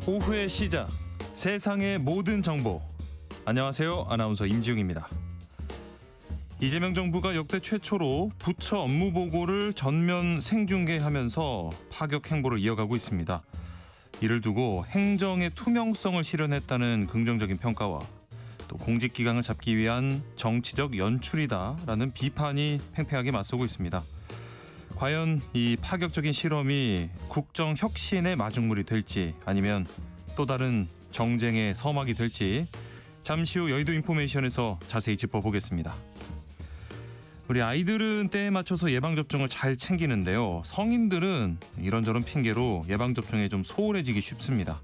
오후의 시작, 세상의 모든 정보. 안녕하세요, 아나운서 임지웅입니다. 이재명 정부가 역대 최초로 부처 업무 보고를 전면 생중계하면서 파격 행보를 이어가고 있습니다. 이를 두고 행정의 투명성을 실현했다는 긍정적인 평가와 또 공직기강을 잡기 위한 정치적 연출이다라는 비판이 팽팽하게 맞서고 있습니다. 과연 이 파격적인 실험이 국정 혁신의 마중물이 될지 아니면 또 다른 정쟁의 서막이 될지 잠시 후 여의도 인포메이션에서 자세히 짚어보겠습니다. 우리 아이들은 때에 맞춰서 예방접종을 잘 챙기는데요. 성인들은 이런저런 핑계로 예방접종에 좀 소홀해지기 쉽습니다.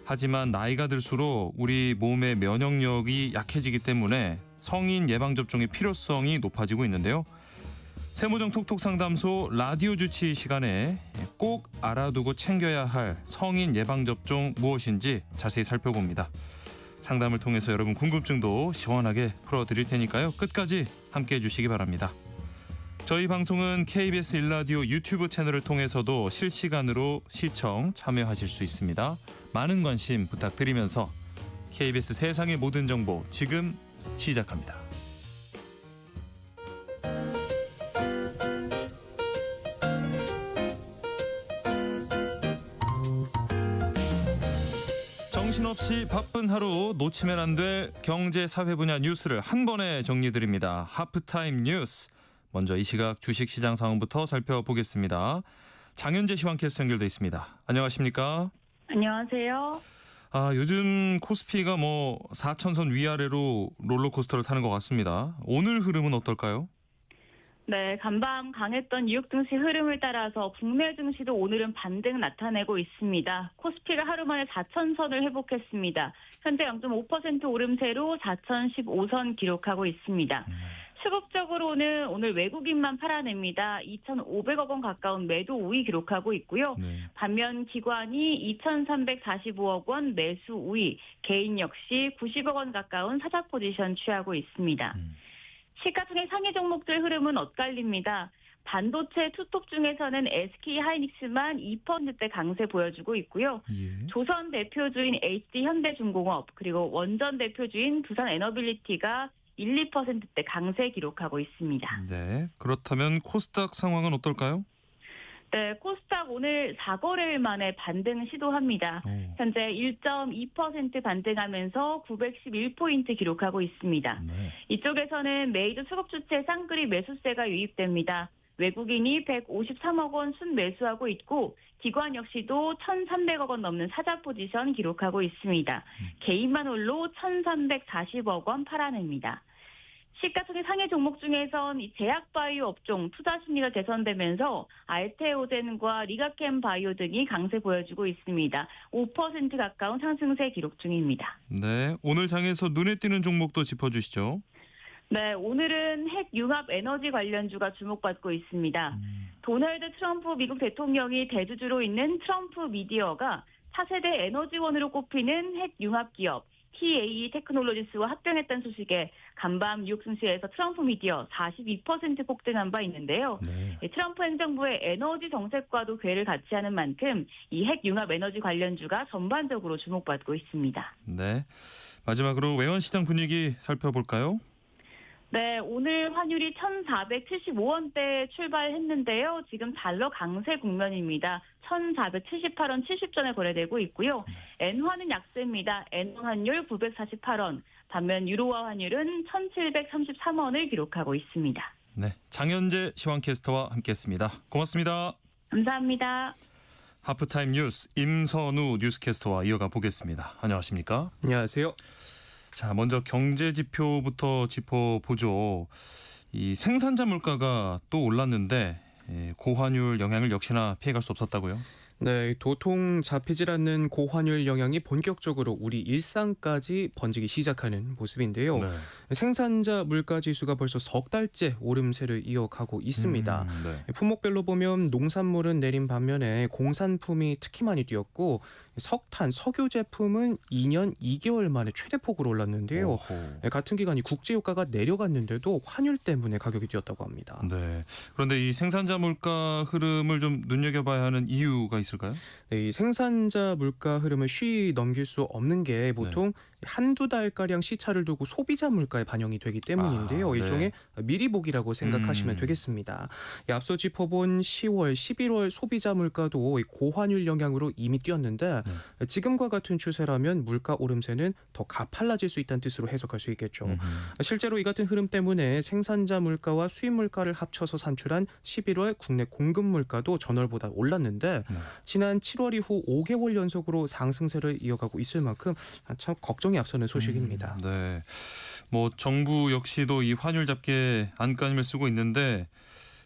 하지만 나이가 들수록 우리 몸의 면역력이 약해지기 때문에 성인 예방접종의 필요성이 높아지고 있는데요. 세모정 톡톡상담소 라디오 주치 시간에 꼭 알아두고 챙겨야 할 성인 예방접종 무엇인지 자세히 살펴봅니다. 상담을 통해서 여러분 궁금증도 시원하게 풀어드릴 테니까요. 끝까지 함께해 주시기 바랍니다. 저희 방송은 KBS 1라디오 유튜브 채널을 통해서도 실시간으로 시청 참여하실 수 있습니다. 많은 관심 부탁드리면서 KBS 세상의 모든 정보 지금 시작합니다. 정신없이 바쁜 하루 놓치면 안 될 경제 사회 분야 뉴스를 한 번에 정리해드립니다. 하프타임 뉴스. 먼저 이 시각 주식시장 상황부터 살펴보겠습니다. 장현재 시황캐스터 연결돼 있습니다. 안녕하십니까? 안녕하세요. 요즘 코스피가 4천선 위아래로 롤러코스터를 타는 것 같습니다. 오늘 흐름은 어떨까요? 네, 간밤 강했던 뉴욕 증시 흐름을 따라서 국내 증시도 오늘은 반등 나타내고 있습니다. 코스피가 하루 만에 4천선을 회복했습니다. 현재 0.5% 오름세로 4,015선 기록하고 있습니다. 수급적으로는 오늘 외국인만 팔아냅니다. 2,500억 원 가까운 매도 우위 기록하고 있고요. 반면 기관이 2,345억 원 매수 우위, 개인 역시 90억 원 가까운 사자 포지션 취하고 있습니다. 시가총액 상위 종목들 흐름은 엇갈립니다. 반도체 투톱 중에서는 SK하이닉스만 2%대 강세 보여주고 있고요. 조선 대표주인 HD현대중공업 그리고 원전 대표주인 두산에너빌리티가 1, 2%대 강세 기록하고 있습니다. 네, 그렇다면 코스닥 상황은 어떨까요? 네, 코스닥 오늘 4거래일 만에 반등 시도합니다. 현재 1.2% 반등하면서 911포인트 기록하고 있습니다. 이쪽에서는 메이저 수급 주체 쌍끌이 매수세가 유입됩니다. 외국인이 153억 원 순매수하고 있고 기관 역시도 1,300억 원 넘는 사자 포지션 기록하고 있습니다. 개인만 홀로 1,340억 원 팔아냅니다. 시가총액 상위 종목 중에선 이 제약바이오 업종 투자 심리가 개선되면서 알테오젠과 리가캠 바이오 등이 강세 보여주고 있습니다. 5% 가까운 상승세 기록 중입니다. 네, 오늘 장에서 눈에 띄는 종목도 짚어주시죠. 네, 오늘은 핵융합 에너지 관련주가 주목받고 있습니다. 도널드 트럼프 미국 대통령이 대주주로 있는 트럼프 미디어가 차세대 에너지원으로 꼽히는 핵융합 기업 TAE 테크놀로지스와 합병했다는 소식에 간밤 뉴욕 증시에서 트럼프 미디어 42% 폭등한 바 있는데요. 트럼프 행정부의 에너지 정책과도 궤를 같이 하는 만큼 이 핵융합 에너지 관련주가 전반적으로 주목받고 있습니다. 네, 마지막으로 외환시장 분위기 살펴볼까요? 네, 오늘 환율이 1,475원대에 출발했는데요. 지금 달러 강세 국면입니다. 1,478원 70전에 거래되고 있고요. 엔화는 약세입니다. 엔 환율 948원, 반면 유로화 환율은 1,733원을 기록하고 있습니다. 네, 장현재 시황캐스터와 함께했습니다. 고맙습니다. 감사합니다. 하프타임 뉴스 임선우 뉴스캐스터와 이어가 보겠습니다. 안녕하십니까? 안녕하세요. 자, 먼저 경제 지표부터 짚어보죠. 이 생산자 물가가 또 올랐는데 고환율 영향을 역시나 피해갈 수 없었다고요? 네, 도통 잡히질 않는 고환율 영향이 본격적으로 우리 일상까지 번지기 시작하는 모습인데요. 생산자 물가 지수가 벌써 석 달째 오름세를 이어가고 있습니다. 품목별로 보면 농산물은 내린 반면에 공산품이 특히 많이 뛰었고 석탄, 석유 제품은 2년 2개월 만에 최대폭으로 올랐는데요. 같은 기간 이 국제유가가 내려갔는데도 환율 때문에 가격이 뛰었다고 합니다. 네. 그런데 이 생산자 물가 흐름을 좀 눈여겨봐야 하는 이유가 있을 있을까요? 네, 이 생산자 물가 흐름을 쉬이 넘길 수 없는 게 보통 한두 달가량 시차를 두고 소비자 물가에 반영이 되기 때문인데요. 아, 네. 일종의 미리 보기라고 생각하시면 되겠습니다. 앞서 짚어본 10월, 11월 소비자 물가도 이 고환율 영향으로 이미 뛰었는데 지금과 같은 추세라면 물가 오름세는 더 가팔라질 수 있다는 뜻으로 해석할 수 있겠죠. 실제로 이 같은 흐름 때문에 생산자 물가와 수입 물가를 합쳐서 산출한 11월 국내 공급 물가도 전월보다 올랐는데 지난 7월 이후 5개월 연속으로 상승세를 이어가고 있을 만큼 참 걱정이 앞서는 소식입니다. 네. 뭐 정부 역시도 이 환율 잡기에 안간힘을 쓰고 있는데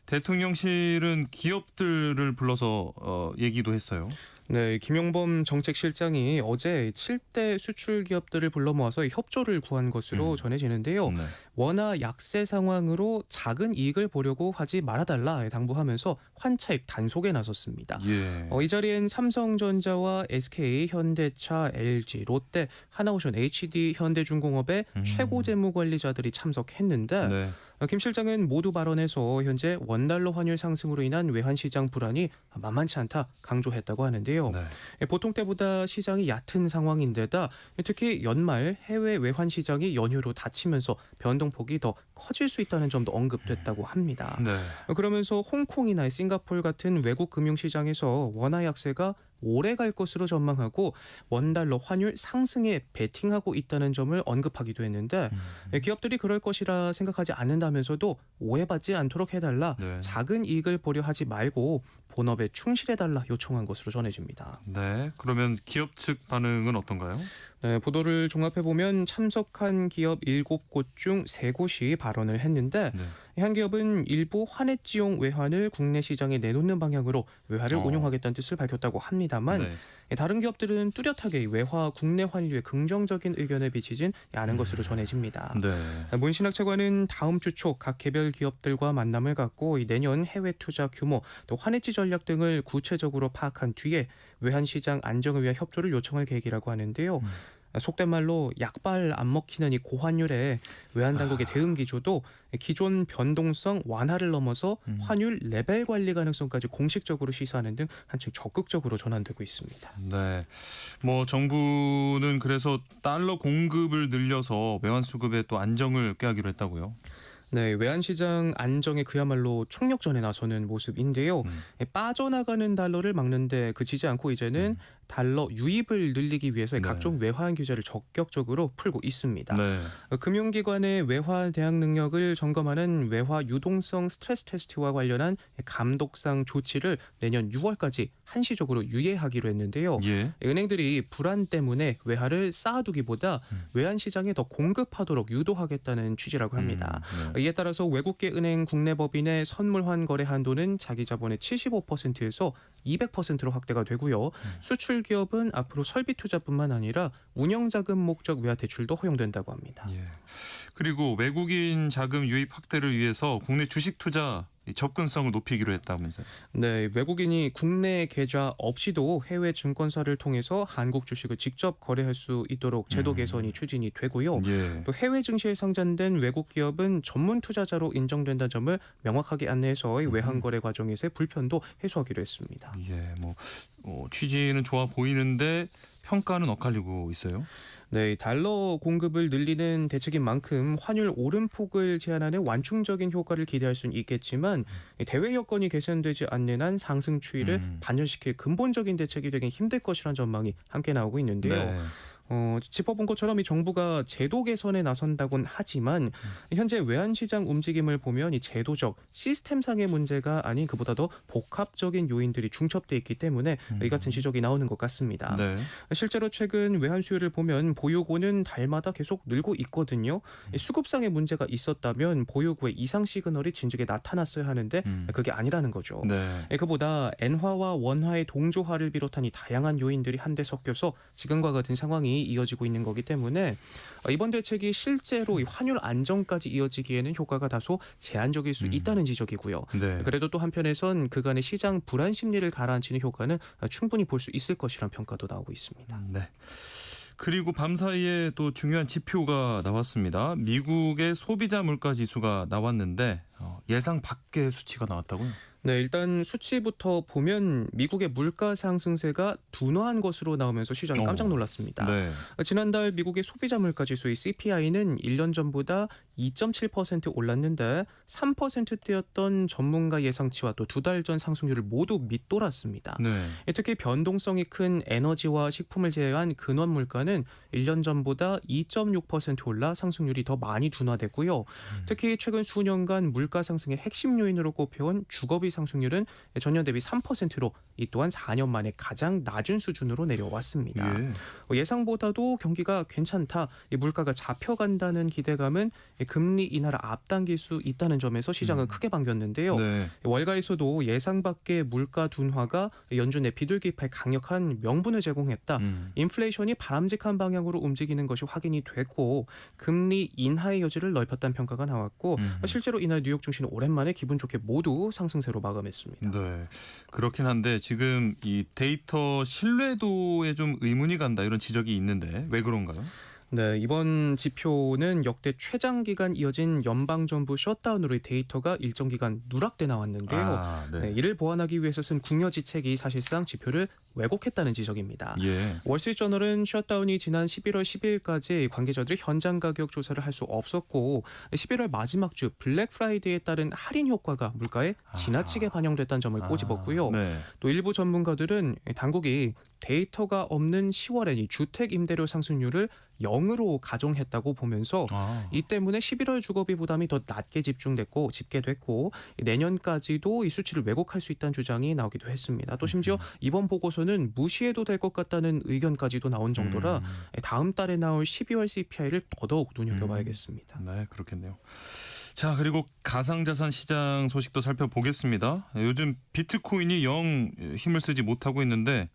대통령실은 기업들을 불러서 얘기도 했어요. 네, 김용범 정책실장이 어제 7대 수출 기업들을 불러 모아서 협조를 구한 것으로 전해지는데요. 네. 원화 약세 상황으로 작은 이익을 보려고 하지 말아달라 당부하면서 환차익 단속에 나섰습니다. 예. 이 자리엔 삼성전자와 SK, 현대차, LG, 롯데, 하나오션, HD, 현대중공업의 최고 재무관리자들이 참석했는데 네. 김 실장은 모두 발언에서 현재 원달러 환율 상승으로 인한 외환시장 불안이 만만치 않다 강조했다고 하는데요. 네. 보통 때보다 시장이 얕은 상황인데다 특히 연말 해외 외환시장이 연휴로 닫히면서 변동폭이 더 커질 수 있다는 점도 언급됐다고 합니다. 네. 그러면서 홍콩이나 싱가포르 같은 외국 금융시장에서 원화 약세가 오래 갈 것으로 전망하고 원달러 환율 상승에 베팅하고 있다는 점을 언급하기도 했는데 기업들이 그럴 것이라 생각하지 않는다면서도 오해받지 않도록 해달라, 네. 작은 이익을 보려 하지 말고 본업에 충실해달라 요청한 것으로 전해집니다. 네. 그러면 기업 측 반응은 어떤가요? 네, 보도를 종합해보면 참석한 기업 7곳 중 3곳이 발언을 했는데 네. 한 기업은 일부 환해지용 외환을 국내 시장에 내놓는 방향으로 외화를 운용하겠다는 뜻을 밝혔다고 합니다만 네. 다른 기업들은 뚜렷하게 외화 국내 환율에 긍정적인 의견을 비치진 않은 것으로 전해집니다. 네. 문신학 차관은 다음 주 초 각 개별 기업들과 만남을 갖고 내년 해외 투자 규모 또 환해지 전략 등을 구체적으로 파악한 뒤에 외환시장 안정을 위한 협조를 요청할 계획이라고 하는데요. 속된 말로 약발 안 먹히는 이 고환율에 외환당국의 대응 기조도 기존 변동성 완화를 넘어서 환율 레벨 관리 가능성까지 공식적으로 시사하는 등 한층 적극적으로 전환되고 있습니다. 네. 뭐 정부는 그래서 달러 공급을 늘려서 외환 수급에 또 안정을 꾀하기로 했다고요. 네, 외환시장 안정에 그야말로 총력전에 나서는 모습인데요. 빠져나가는 달러를 막는데 그치지 않고 이제는 달러 유입을 늘리기 위해서 각종 외환 규제를 적극적으로 풀고 있습니다. 네. 금융기관의 외화 대항 능력을 점검하는 외화 유동성 스트레스 테스트와 관련한 감독상 조치를 내년 6월까지 한시적으로 유예하기로 했는데요. 예. 은행들이 불안 때문에 외화를 쌓아두기보다 외환 시장에 더 공급하도록 유도하겠다는 취지라고 합니다. 이에 따라서 외국계 은행 국내 법인의 선물환 거래 한도는 자기 자본의 75%에서 200%로 확대가 되고요. 수출 기업은 앞으로 설비 투자뿐만 아니라 운영 자금 목적 외화 대출도 허용된다고 합니다. 예. 그리고 외국인 자금 유입 확대를 위해서 국내 주식 투자 접근성을 높이기로 했다면서요. 네, 외국인이 국내 계좌 없이도 해외 증권사를 통해서 한국 주식을 직접 거래할 수 있도록 제도 개선이 추진이 되고요. 예. 또 해외 증시에 상장된 외국 기업은 전문 투자자로 인정된다는 점을 명확하게 안내해서 외환 거래 과정에서의 불편도 해소하기로 했습니다. 예. 뭐 취지는 좋아 보이는데 평가는 엇갈리고 있어요. 네, 달러 공급을 늘리는 대책인 만큼 환율 오름폭을 제한하는 완충적인 효과를 기대할 수는 있겠지만 대외 여건이 개선되지 않는 한 상승 추이를 반전시킬 근본적인 대책이 되긴 힘들 것이라는 전망이 함께 나오고 있는데요. 네. 짚어본 것처럼 이 정부가 제도 개선에 나선다곤 하지만 현재 외환시장 움직임을 보면 이 제도적 시스템상의 문제가 아닌 그보다 더 복합적인 요인들이 중첩돼 있기 때문에 이 같은 지적이 나오는 것 같습니다. 네. 실제로 최근 외환 수요를 보면 보유고는 달마다 계속 늘고 있거든요. 수급상의 문제가 있었다면 보유고의 이상 시그널이 진즉에 나타났어야 하는데 그게 아니라는 거죠. 네. 그보다 엔화와 원화의 동조화를 비롯한 이 다양한 요인들이 한데 섞여서 지금과 같은 상황이 이어지고 있는 거기 때문에 이번 대책이 실제로 이 환율 안정까지 이어지기에는 효과가 다소 제한적일 수 있다는 지적이고요. 네. 그래도 또 한편에선 그간의 시장 불안 심리를 가라앉히는 효과는 충분히 볼 수 있을 것이라는 평가도 나오고 있습니다. 네. 그리고 밤사이에 또 중요한 지표가 나왔습니다. 미국의 소비자 물가 지수가 나왔는데 예상 밖의 수치가 나왔다고요? 네, 일단 수치부터 보면 미국의 물가 상승세가 둔화한 것으로 나오면서 시장이 깜짝 놀랐습니다. 네. 지난달 미국의 소비자 물가 지수의 CPI는 1년 전보다 2.7% 올랐는데 3%대였던 전문가 예상치와 또 두 달 전 상승률을 모두 밑돌았습니다. 네. 특히 변동성이 큰 에너지와 식품을 제외한 근원 물가는 1년 전보다 2.6% 올라 상승률이 더 많이 둔화됐고요. 특히 최근 수년간 물가 상승의 핵심 요인으로 꼽혀온 주거비 상승률은 전년 대비 3%로 이 또한 4년 만에 가장 낮은 수준으로 내려왔습니다. 예. 예상보다도 경기가 괜찮다, 이 물가가 잡혀간다는 기대감은 금리 인하를 앞당길 수 있다는 점에서 시장은 크게 반겼는데요. 네. 월가에서도 예상 밖의 물가 둔화가 연준의 비둘기파에 강력한 명분을 제공했다. 인플레이션이 바람직한 방향으로 움직이는 것이 확인이 됐고 금리 인하의 여지를 넓혔다는 평가가 나왔고 실제로 이날 뉴욕 증시는 오랜만에 기분 좋게 모두 상승세로 마감했습니다. 네. 그렇긴 한데 지금 이 데이터 신뢰도에 좀 의문이 간다 이런 지적이 있는데 왜 그런가요? 네, 이번 지표는 역대 최장 기간 이어진 연방정부 셧다운으로의 데이터가 일정 기간 누락돼 나왔는데요. 네. 이를 보완하기 위해서 쓴 궁여지책이 사실상 지표를 왜곡했다는 지적입니다. 예. 월스트리트저널은 셧다운이 지난 11월 10일까지 관계자들이 현장 가격 조사를 할 수 없었고 11월 마지막 주 블랙 프라이데이에 따른 할인 효과가 물가에 지나치게 반영됐다는 점을 꼬집었고요. 네. 또 일부 전문가들은 당국이 데이터가 없는 10월엔 이 주택 임대료 상승률을 0으로 가정했다고 보면서 이 때문에 11월 주거비 부담이 더 낮게 집계됐고 내년까지도 이 수치를 왜곡할 수 있다는 주장이 나오기도 했습니다. 또 심지어 이번 보고서는 무시해도 될 것 같다는 의견까지도 나온 정도라 다음 달에 나올 12월 CPI를 더더욱 눈여겨봐야겠습니다. 네, 그렇겠네요. 자, 그리고 가상자산 시장 소식도 살펴보겠습니다. 요즘 비트코인이 영 힘을 쓰지 못하고 있는데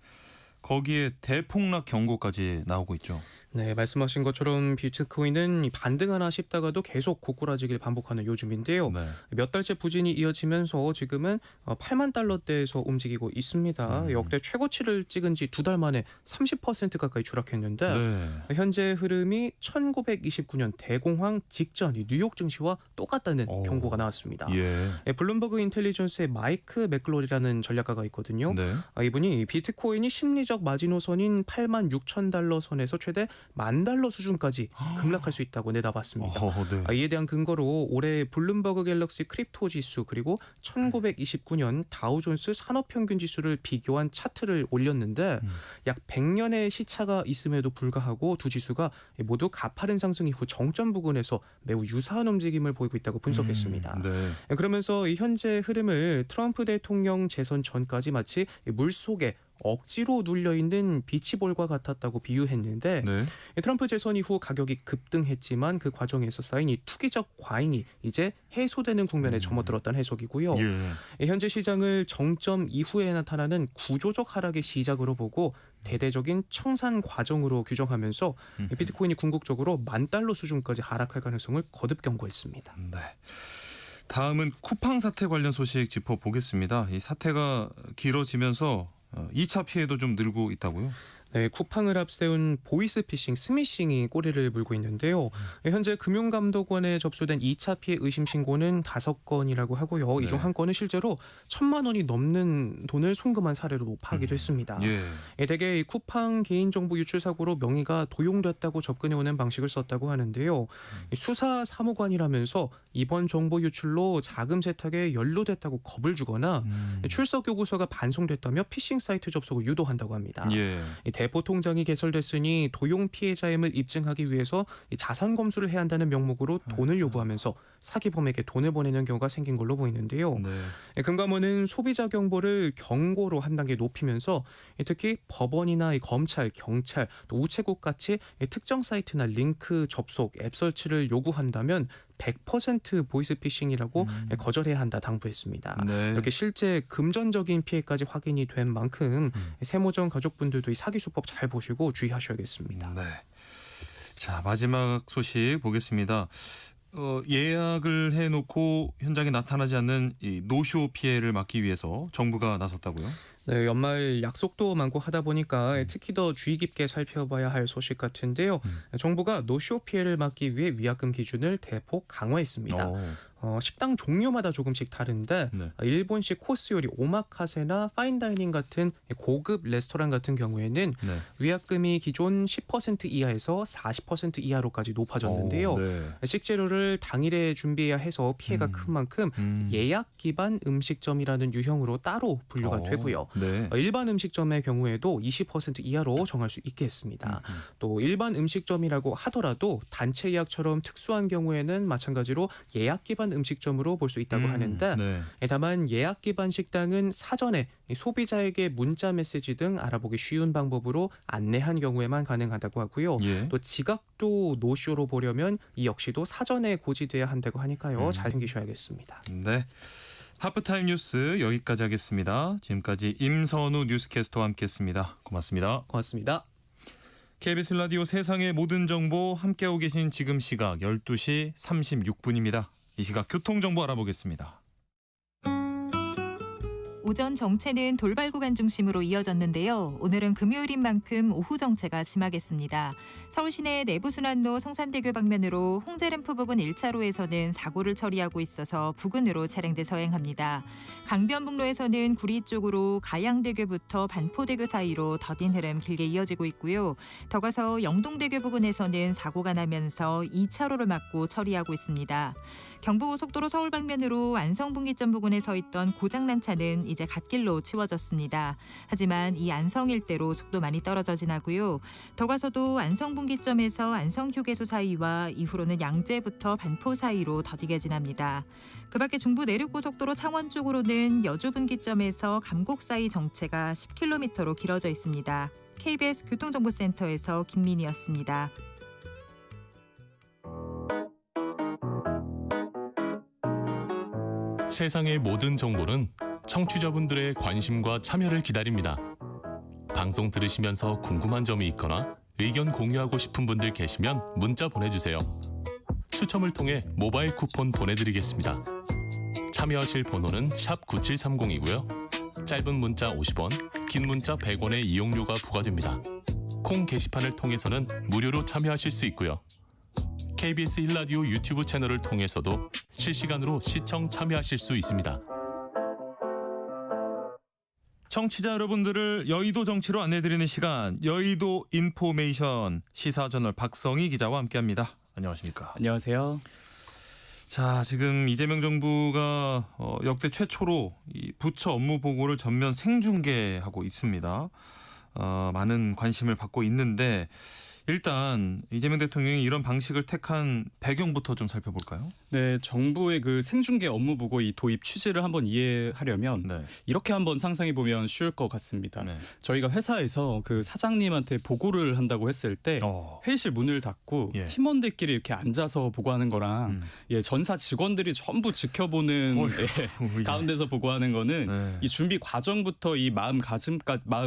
거기에 대폭락 경고까지 나오고 있죠. 네, 말씀하신 것처럼 비트코인은 반등하나 싶다가도 계속 고꾸라지기를 반복하는 요즘인데요. 네. 몇 달째 부진이 이어지면서 지금은 8만 달러대에서 움직이고 있습니다. 역대 최고치를 찍은 지 두 달 만에 30% 가까이 추락했는데 네. 현재 흐름이 1929년 대공황 직전 이 뉴욕 증시와 똑같다는 경고가 나왔습니다. 예. 블룸버그 인텔리전스의 마이크 맥글로리라는 전략가가 있거든요. 네. 이분이 비트코인이 심리적 마지노선인 8만 6천 달러 선에서 최대 $10,000 수준까지 급락할 수 있다고 내다봤습니다. 네. 이에 대한 근거로 올해 블룸버그 갤럭시 크립토 지수 그리고 1929년 다우존스 산업평균 지수를 비교한 차트를 올렸는데 약 100년의 시차가 있음에도 불구하고 두 지수가 모두 가파른 상승 이후 정점 부근에서 매우 유사한 움직임을 보이고 있다고 분석했습니다. 네. 그러면서 이 현재 흐름을 트럼프 대통령 재선 전까지 마치 물속에 억지로 눌려있는 비치볼과 같았다고 비유했는데 네. 트럼프 재선 이후 가격이 급등했지만 그 과정에서 쌓인 이 투기적 과잉이 이제 해소되는 국면에 접어들었다는 해석이고요. 예. 현재 시장을 정점 이후에 나타나는 구조적 하락의 시작으로 보고 대대적인 청산 과정으로 규정하면서 비트코인이 궁극적으로 $10,000 수준까지 하락할 가능성을 거듭 경고했습니다. 네. 다음은 쿠팡 사태 관련 소식 짚어보겠습니다. 이 사태가 길어지면서 2차 피해도 좀 늘고 있다고요? 네, 쿠팡을 앞세운 보이스피싱, 스미싱이 꼬리를 물고 있는데요. 현재 금융감독원에 접수된 2차 피해 의심 신고는 5건이라고 하고요. 이 중 한 건은 실제로 1,000만 원이 넘는 돈을 송금한 사례로 파악이 됐습니다. 예. 대개 쿠팡 개인정보 유출 사고로 명의가 도용됐다고 접근해오는 방식을 썼다고 하는데요. 수사 사무관이라면서 이번 정보 유출로 자금 세탁에 연루됐다고 겁을 주거나 출석 요구서가 반송됐다며 피싱 사이트 접속을 유도한다고 합니다. 예. 대포 통장이 개설됐으니 도용 피해자임을 입증하기 위해서 자산 검수를 해야 한다는 명목으로 돈을 요구하면서 사기범에게 돈을 보내는 경우가 생긴 걸로 보이는데요. 네. 금감원은 소비자 경보를 경고로 한 단계 높이면서 특히 법원이나 검찰, 경찰, 또 우체국 같이 특정 사이트나 링크 접속, 앱 설치를 요구한다면 100% 보이스피싱이라고 거절해야 한다 당부했습니다. 네. 이렇게 실제 금전적인 피해까지 확인이 된 만큼 세모전 가족분들도 이 사기 수법 잘 보시고 주의하셔야겠습니다. 네. 자, 마지막 소식 보겠습니다. 예약을 해놓고 현장에 나타나지 않는 이 노쇼 피해를 막기 위해서 정부가 나섰다고요? 네, 연말 약속도 많고 하다 보니까 특히 더 주의 깊게 살펴봐야 할 소식 같은데요. 정부가 노쇼 피해를 막기 위해 위약금 기준을 대폭 강화했습니다. 식당 종류마다 조금씩 다른데 네. 일본식 코스 요리 오마카세나 파인다이닝 같은 고급 레스토랑 같은 경우에는 네. 위약금이 기존 10% 이하에서 40% 이하로까지 높아졌는데요. 네. 식재료를 당일에 준비해야 해서 피해가 큰 만큼 예약 기반 음식점이라는 유형으로 따로 분류가 되고요. 네. 일반 음식점의 경우에도 20% 이하로 정할 수 있게 했습니다. 또 일반 음식점이라고 하더라도 단체 예약처럼 특수한 경우에는 마찬가지로 예약 기반 음식점으로 볼 수 있다고 하는데 네. 다만 예약 기반 식당은 사전에 소비자에게 문자 메시지 등 알아보기 쉬운 방법으로 안내한 경우에만 가능하다고 하고요. 예. 또 지각도 노쇼로 보려면 이 역시도 사전에 고지돼야 한다고 하니까요. 잘 챙기셔야겠습니다. 네. 하프타임 뉴스 여기까지 하겠습니다. 지금까지 임선우 뉴스캐스터와 함께했습니다. 고맙습니다. 고맙습니다. KBS 라디오 세상의 모든 정보 함께하고 계신 지금 시각 12시 36분입니다. 이 시각 교통정보 알아보겠습니다. 오전 정체는 돌발 구간 중심으로 이어졌는데요. 오늘은 금요일인 만큼 오후 정체가 심하겠습니다. 서울 시내 내부순환로 성산대교 방면으로 홍제램프 부근 1차로에서는 사고를 처리하고 있어서 부근으로 차량들 서행합니다. 강변북로에서는 구리 쪽으로 가양대교부터 반포대교 사이로 더딘 흐름 길게 이어지고 있고요. 더 가서 영동대교 부근에서는 사고가 나면서 2차로를 막고 처리하고 있습니다. 경부고속도로 서울 방면으로 안성분기점 부근에 서 있던 고장난 차는 이제 갓길로 치워졌습니다. 하지만 이 안성 일대로 속도 많이 떨어져 지나고요. 더 가서도 안성분기점에서 안성휴게소 사이와 이후로는 양재부터 반포 사이로 더디게 지납니다. 그 밖에 중부 내륙고속도로 창원 쪽으로는 여주분기점에서 감곡 사이 정체가 10km로 길어져 있습니다. KBS 교통정보센터에서 김민희였습니다. 세상의 모든 정보는 청취자분들의 관심과 참여를 기다립니다. 방송 들으시면서 궁금한 점이 있거나 의견 공유하고 싶은 분들 계시면 문자 보내주세요. 추첨을 통해 모바일 쿠폰 보내드리겠습니다. 참여하실 번호는 샵 9730이고요. 짧은 문자 50원, 긴 문자 100원의 이용료가 부과됩니다. 콩 게시판을 통해서는 무료로 참여하실 수 있고요. KBS 1라디오 유튜브 채널을 통해서도 실시간으로 시청 참여하실 수 있습니다. 청취자 여러분들을 여의도 정치로 안내드리는 시간 여의도 인포메이션 시사저널 박성희 기자와 함께합니다. 안녕하십니까? 안녕하세요. 자, 지금 이재명 정부가 역대 최초로 이 부처 업무 보고를 전면 생중계하고 있습니다. 많은 관심을 받고 있는데 일단 이재명 대통령이 이런 방식을 택한 배경부터 좀 살펴볼까요? 네, 정부의 그 생중계 업무 보고 이 도입 취지를 한번 이해하려면 네. 이렇게 한번 상상해 보면 쉬울 것 같습니다. 네. 저희가 회사에서 그 사장님한테 보고를 한다고 했을 때 회의실 문을 닫고 예. 팀원들끼리 이렇게 앉아서 보고하는 거랑 전사 직원들이 전부 지켜보는 가운데서 보고하는 거는 네. 이 준비 과정부터 이 마음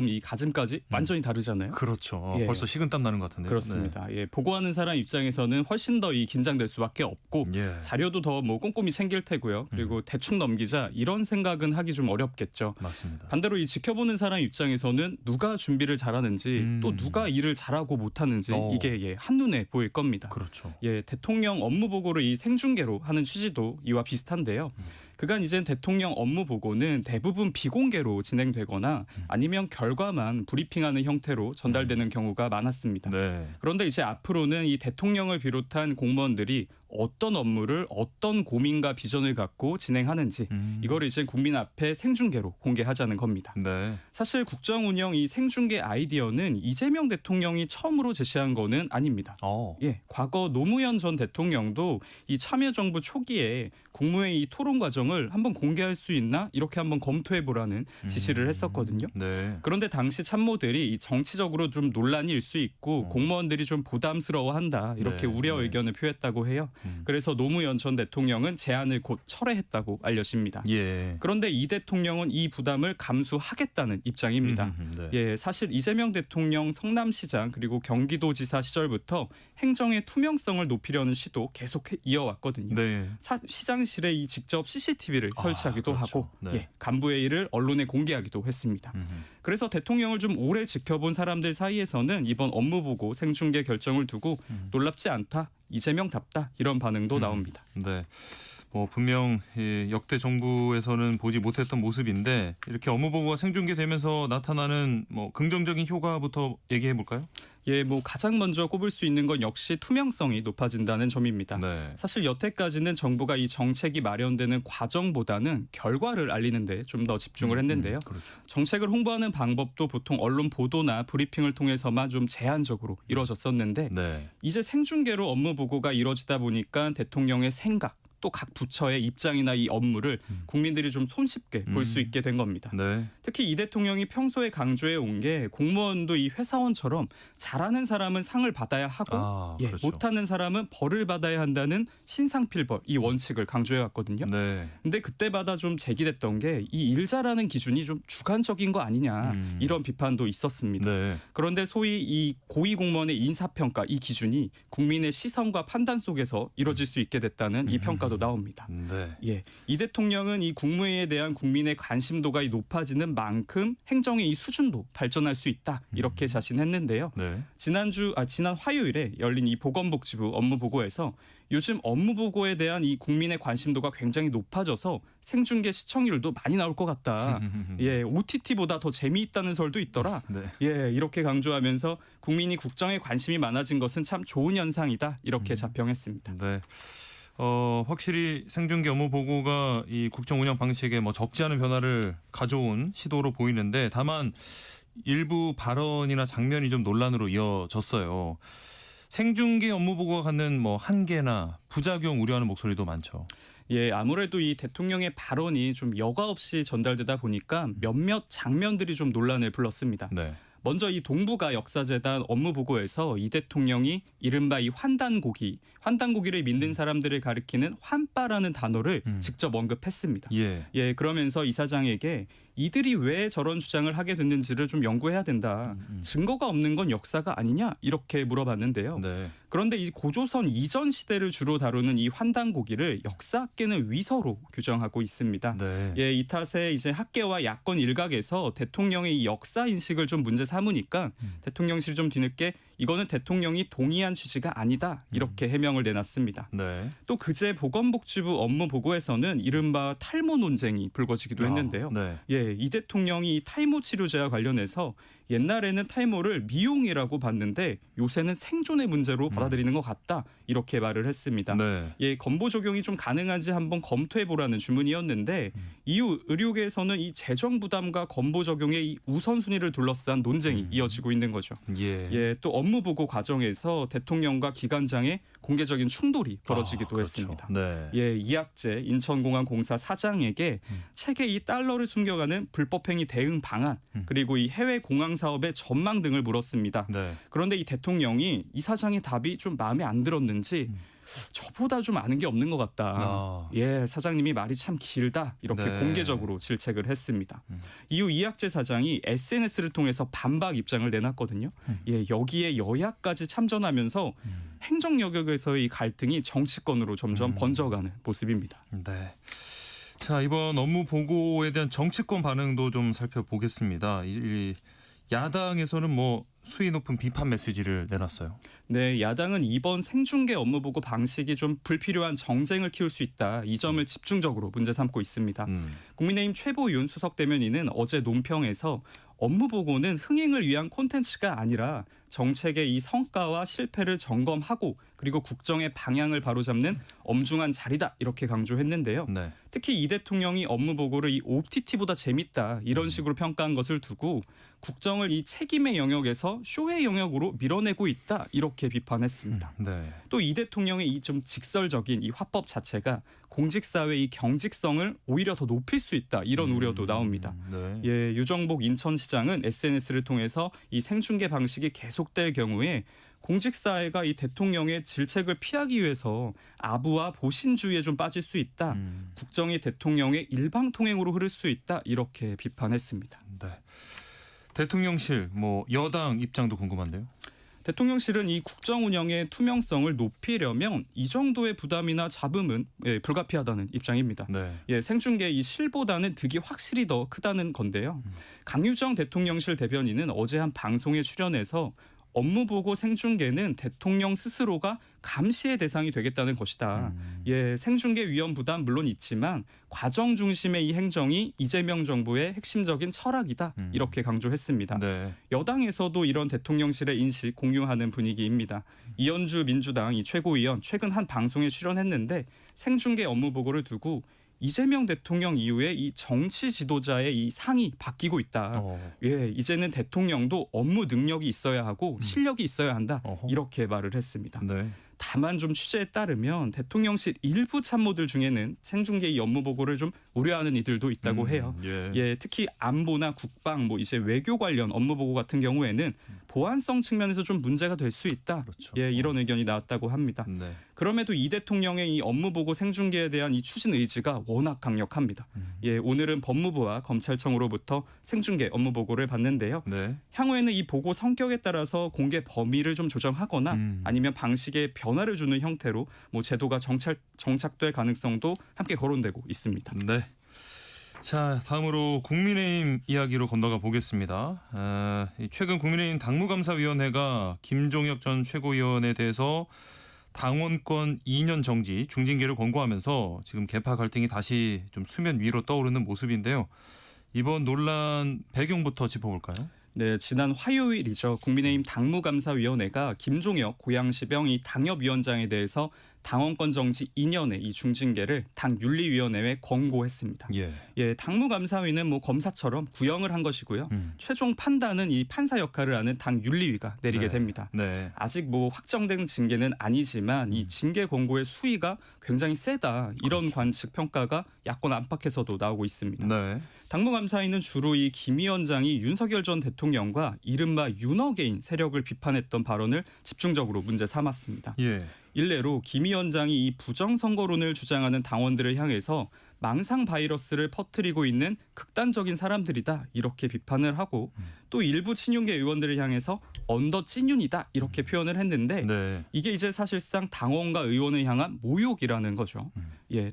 이 가짐까지 완전히 다르잖아요. 그렇죠. 예. 벌써 식은땀 나는 것 같은데요. 그렇습니다. 예, 보고하는 사람 입장에서는 훨씬 더 이 긴장될 수밖에 없고 예. 자료도 더 뭐 꼼꼼히 챙길 테고요. 그리고 대충 넘기자 이런 생각은 하기 좀 어렵겠죠. 맞습니다. 반대로 이 지켜보는 사람 입장에서는 누가 준비를 잘하는지 또 누가 일을 잘하고 못하는지 이게 한눈에 보일 겁니다. 그렇죠. 예, 대통령 업무 보고를 이 생중계로 하는 취지도 이와 비슷한데요. 그간 이젠 대통령 업무 보고는 대부분 비공개로 진행되거나 아니면 결과만 브리핑하는 형태로 전달되는 경우가 많았습니다. 네. 그런데 이제 앞으로는 이 대통령을 비롯한 공무원들이 어떤 업무를 어떤 고민과 비전을 갖고 진행하는지 이거를 이제 국민 앞에 생중계로 공개하자는 겁니다. 네. 사실 국정 운영 이 생중계 아이디어는 이재명 대통령이 처음으로 제시한 거는 아닙니다. 예, 과거 노무현 전 대통령도 이 참여정부 초기에 국무회의 이 토론 과정을 한번 공개할 수 있나 이렇게 한번 검토해 보라는 지시를 했었거든요. 네. 그런데 당시 참모들이 이 정치적으로 좀 논란이 일 수 있고 공무원들이 좀 부담스러워한다 이렇게 네. 우려 의견을 표했다고 해요. 그래서 노무현 전 대통령은 제안을 곧 철회했다고 알려집니다. 예. 그런데 이 대통령은 이 부담을 감수하겠다는 입장입니다. 네. 예, 사실 이재명 대통령 성남시장 그리고 경기도지사 시절부터 행정의 투명성을 높이려는 시도 계속 이어왔거든요. 네. 시장 의장실에 이 직접 CCTV를 설치하기도 그렇죠. 하고 네. 예, 간부의 일을 언론에 공개하기도 했습니다. 그래서 대통령을 좀 오래 지켜본 사람들 사이에서는 이번 업무보고 생중계 결정을 두고 놀랍지 않다, 이재명답다 이런 반응도 나옵니다. 네. 뭐 분명 역대 정부에서는 보지 못했던 모습인데 이렇게 업무 보고가 생중계되면서 나타나는 뭐 긍정적인 효과부터 얘기해 볼까요? 예, 뭐 가장 먼저 꼽을 수 있는 건 역시 투명성이 높아진다는 점입니다. 네. 사실 여태까지는 정부가 이 정책이 마련되는 과정보다는 결과를 알리는 데 좀 더 집중을 했는데요. 그렇죠. 정책을 홍보하는 방법도 보통 언론 보도나 브리핑을 통해서만 좀 제한적으로 이루어졌었는데 네. 이제 생중계로 업무 보고가 이루어지다 보니까 대통령의 생각 또 각 부처의 입장이나 이 업무를 국민들이 좀 손쉽게 볼 수 있게 된 겁니다. 네. 특히 이 대통령이 평소에 강조해 온 게 공무원도 이 회사원처럼 잘하는 사람은 상을 받아야 하고 예, 그렇죠. 못하는 사람은 벌을 받아야 한다는 신상필벌 이 원칙을 강조해 왔거든요. 네. 근데 그때마다 좀 제기됐던 게 이 일 잘하는 기준이 좀 주관적인 거 아니냐 이런 비판도 있었습니다. 네. 그런데 소위 이 고위 공무원의 인사평가 이 기준이 국민의 시선과 판단 속에서 이루어질 수 있게 됐다는 이 평가도 나옵니다. 네. 예, 이 대통령은 이 국무회의에 대한 국민의 관심도가 높아지는 만큼 행정의 이 수준도 발전할 수 있다 이렇게 자신했는데요. 네. 지난 화요일에 열린 이 보건복지부 업무보고에서 요즘 업무보고에 대한 이 국민의 관심도가 굉장히 높아져서 생중계 시청률도 많이 나올 것 같다. 예, OTT보다 더 재미있다는 설도 있더라. 네. 예, 이렇게 강조하면서 국민이 국정에 관심이 많아진 것은 참 좋은 현상이다 이렇게 자평했습니다. 네. 확실히 생중계 업무 보고가 이 국정 운영 방식에 뭐 적지 않은 변화를 가져온 시도로 보이는데 다만 일부 발언이나 장면이 좀 논란으로 이어졌어요. 생중계 업무 보고가 갖는 뭐 한계나 부작용 우려하는 목소리도 많죠. 예, 아무래도 이 대통령의 발언이 좀 여과 없이 전달되다 보니까 몇몇 장면들이 좀 논란을 불렀습니다. 네. 먼저 이 동북아 역사재단 업무 보고에서 이 대통령이 이른바 이 환단고기를 믿는 사람들을 가리키는 환빠라는 단어를 직접 언급했습니다. 예. 예, 그러면서 이사장에게 이들이 왜 저런 주장을 하게 됐는지를 좀 연구해야 된다. 증거가 없는 건 역사가 아니냐? 이렇게 물어봤는데요. 네. 그런데 이 고조선 이전 시대를 주로 다루는 이 환단고기를 역사학계는 위서로 규정하고 있습니다. 네. 예, 이 탓에 이제 학계와 야권 일각에서 대통령의 이 역사 인식을 좀 문제 삼으니까 대통령실이 좀 뒤늦게 이거는 대통령이 동의한 취지가 아니다 이렇게 해명을 내놨습니다. 네. 또 그제 보건복지부 업무 보고에서는 이른바 탈모 논쟁이 불거지기도 했는데요. 네. 예, 이 대통령이 탈모 치료제와 관련해서 옛날에는 탈모를 미용이라고 봤는데 요새는 생존의 문제로 받아들이는 것 같다 이렇게 말을 했습니다. 네. 예, 건보 적용이 좀 가능한지 한번 검토해 보라는 주문이었는데 이후 의료계에서는 이 재정 부담과 건보 적용의 이 우선순위를 둘러싼 논쟁이 이어지고 있는 거죠. 예. 예, 또 업무 보고 과정에서 대통령과 기관장의 공개적인 충돌이 벌어지기도 그렇죠. 했습니다. 네. 예, 이학재 인천공항공사 사장에게 책에 이 달러를 숨겨가는 불법행위 대응 방안 그리고 이 해외 공항 사업의 전망 등을 물었습니다. 네. 그런데 이 대통령이 이 사장의 답이 좀 마음에 안 들었는지 저보다 좀 아는 게 없는 것 같다. 예, 사장님이 말이 참 길다. 이렇게 네. 공개적으로 질책을 했습니다. 이후 이학재 사장이 SNS를 통해서 반박 입장을 내놨거든요. 예, 여기에 여야까지 참전하면서 행정 영역에서의 이 갈등이 정치권으로 점점 번져가는 모습입니다. 네. 자, 이번 업무 보고에 대한 정치권 반응도 좀 살펴보겠습니다. 이 야당에서는 뭐 수위 높은 비판 메시지를 내놨어요. 네, 야당은 이번 생중계 업무 보고 방식이 좀 불필요한 정쟁을 키울 수 있다. 이 점을 집중적으로 문제 삼고 있습니다. 국민의힘 최보윤 수석 대변인은 어제 논평에서 업무 보고는 흥행을 위한 콘텐츠가 아니라 정책의 이 성과와 실패를 점검하고 그리고 국정의 방향을 바로잡는 엄중한 자리다 이렇게 강조했는데요. 네. 특히 이 대통령이 업무 보고를 이 OTT보다 재밌다 이런 식으로 평가한 것을 두고 국정을 이 책임의 영역에서 쇼의 영역으로 밀어내고 있다 이렇게 비판했습니다. 네. 또 이 대통령의 이 좀 직설적인 이 화법 자체가 공직사회의 이 경직성을 오히려 더 높일 수 있다 이런 우려도 나옵니다. 네. 예, 유정복 인천시장은 SNS를 통해서 이 생중계 방식이 계속될 경우에 공직사회가 이 대통령의 질책을 피하기 위해서 아부와 보신주의에 좀 빠질 수 있다. 국정이 대통령의 일방통행으로 흐를 수 있다. 이렇게 비판했습니다. 네. 대통령실 뭐 여당 입장도 궁금한데요. 대통령실은 이 국정 운영의 투명성을 높이려면 이 정도의 부담이나 잡음은 불가피하다는 입장입니다. 네. 생중계 이 실보다는 득이 확실히 더 크다는 건데요. 강유정 대통령실 대변인은 어제 한 방송에 출연해서 업무보고 생중계는 대통령 스스로가 감시의 대상이 되겠다는 것이다. 생중계 위험 부담 물론 있지만 과정 중심의 이 행정이 이재명 정부의 핵심적인 철학이다. 이렇게 강조했습니다. 네. 여당에서도 이런 대통령실의 인식 공유하는 분위기입니다. 이현주 민주당 이 최고위원 최근 한 방송에 출연했는데 생중계 업무보고를 두고 이재명 대통령 이후에 이 정치 지도자의 이 상이 바뀌고 있다. 이제는 대통령도 업무 능력이 있어야 하고 실력이 있어야 한다. 이렇게 말을 했습니다. 네. 다만 좀 취재에 따르면 대통령실 일부 참모들 중에는 생중계 이 업무 보고를 좀 우려하는 이들도 있다고 해요. 특히 안보나 국방, 이제 외교 관련 업무 보고 같은 경우에는 보안성 측면에서 좀 문제가 될 수 있다. 그렇죠. 이런 의견이 나왔다고 합니다. 네. 그럼에도 이 대통령의 이 업무 보고 생중계에 대한 이 추진 의지가 워낙 강력합니다. 오늘은 법무부와 검찰청으로부터 생중계 업무 보고를 받는데요. 네. 향후에는 이 보고 성격에 따라서 공개 범위를 좀 조정하거나 아니면 방식에 변화를 주는 형태로 제도가 정착될 가능성도 함께 거론되고 있습니다. 네. 자, 다음으로 국민의힘 이야기로 건너가 보겠습니다. 최근 국민의힘 당무감사위원회가 김종혁 전 최고위원에 대해서 당원권 2년 정지, 중징계를 권고하면서 지금 계파 갈등이 다시 좀 수면 위로 떠오르는 모습인데요. 이번 논란 배경부터 짚어볼까요? 네, 지난 화요일이죠. 국민의힘 당무감사위원회가 김종혁 고양시병 이 당협위원장에 대해서 당원권 정지 2년의 이 중징계를 당윤리위원회에 권고했습니다. 당무감사위는 검사처럼 구형을 한 것이고요. 최종 판단은 이 판사 역할을 하는 당윤리위가 내리게 됩니다. 네. 아직 확정된 징계는 아니지만 이 징계 권고의 수위가 굉장히 세다. 이런 관측 평가가 야권 안팎에서도 나오고 있습니다. 네. 당무감사위는 주로 이 김 위원장이 윤석열 전 대통령과 이른바 윤어게인 세력을 비판했던 발언을 집중적으로 문제 삼았습니다. 일례로 김 위원장이 이 부정선거론을 주장하는 당원들을 향해서 망상 바이러스를 퍼뜨리고 있는 극단적인 사람들이다 이렇게 비판을 하고 또 일부 친윤계 의원들을 향해서 언더 찐윤이다 이렇게 표현을 했는데 이게 이제 사실상 당원과 의원을 향한 모욕이라는 거죠.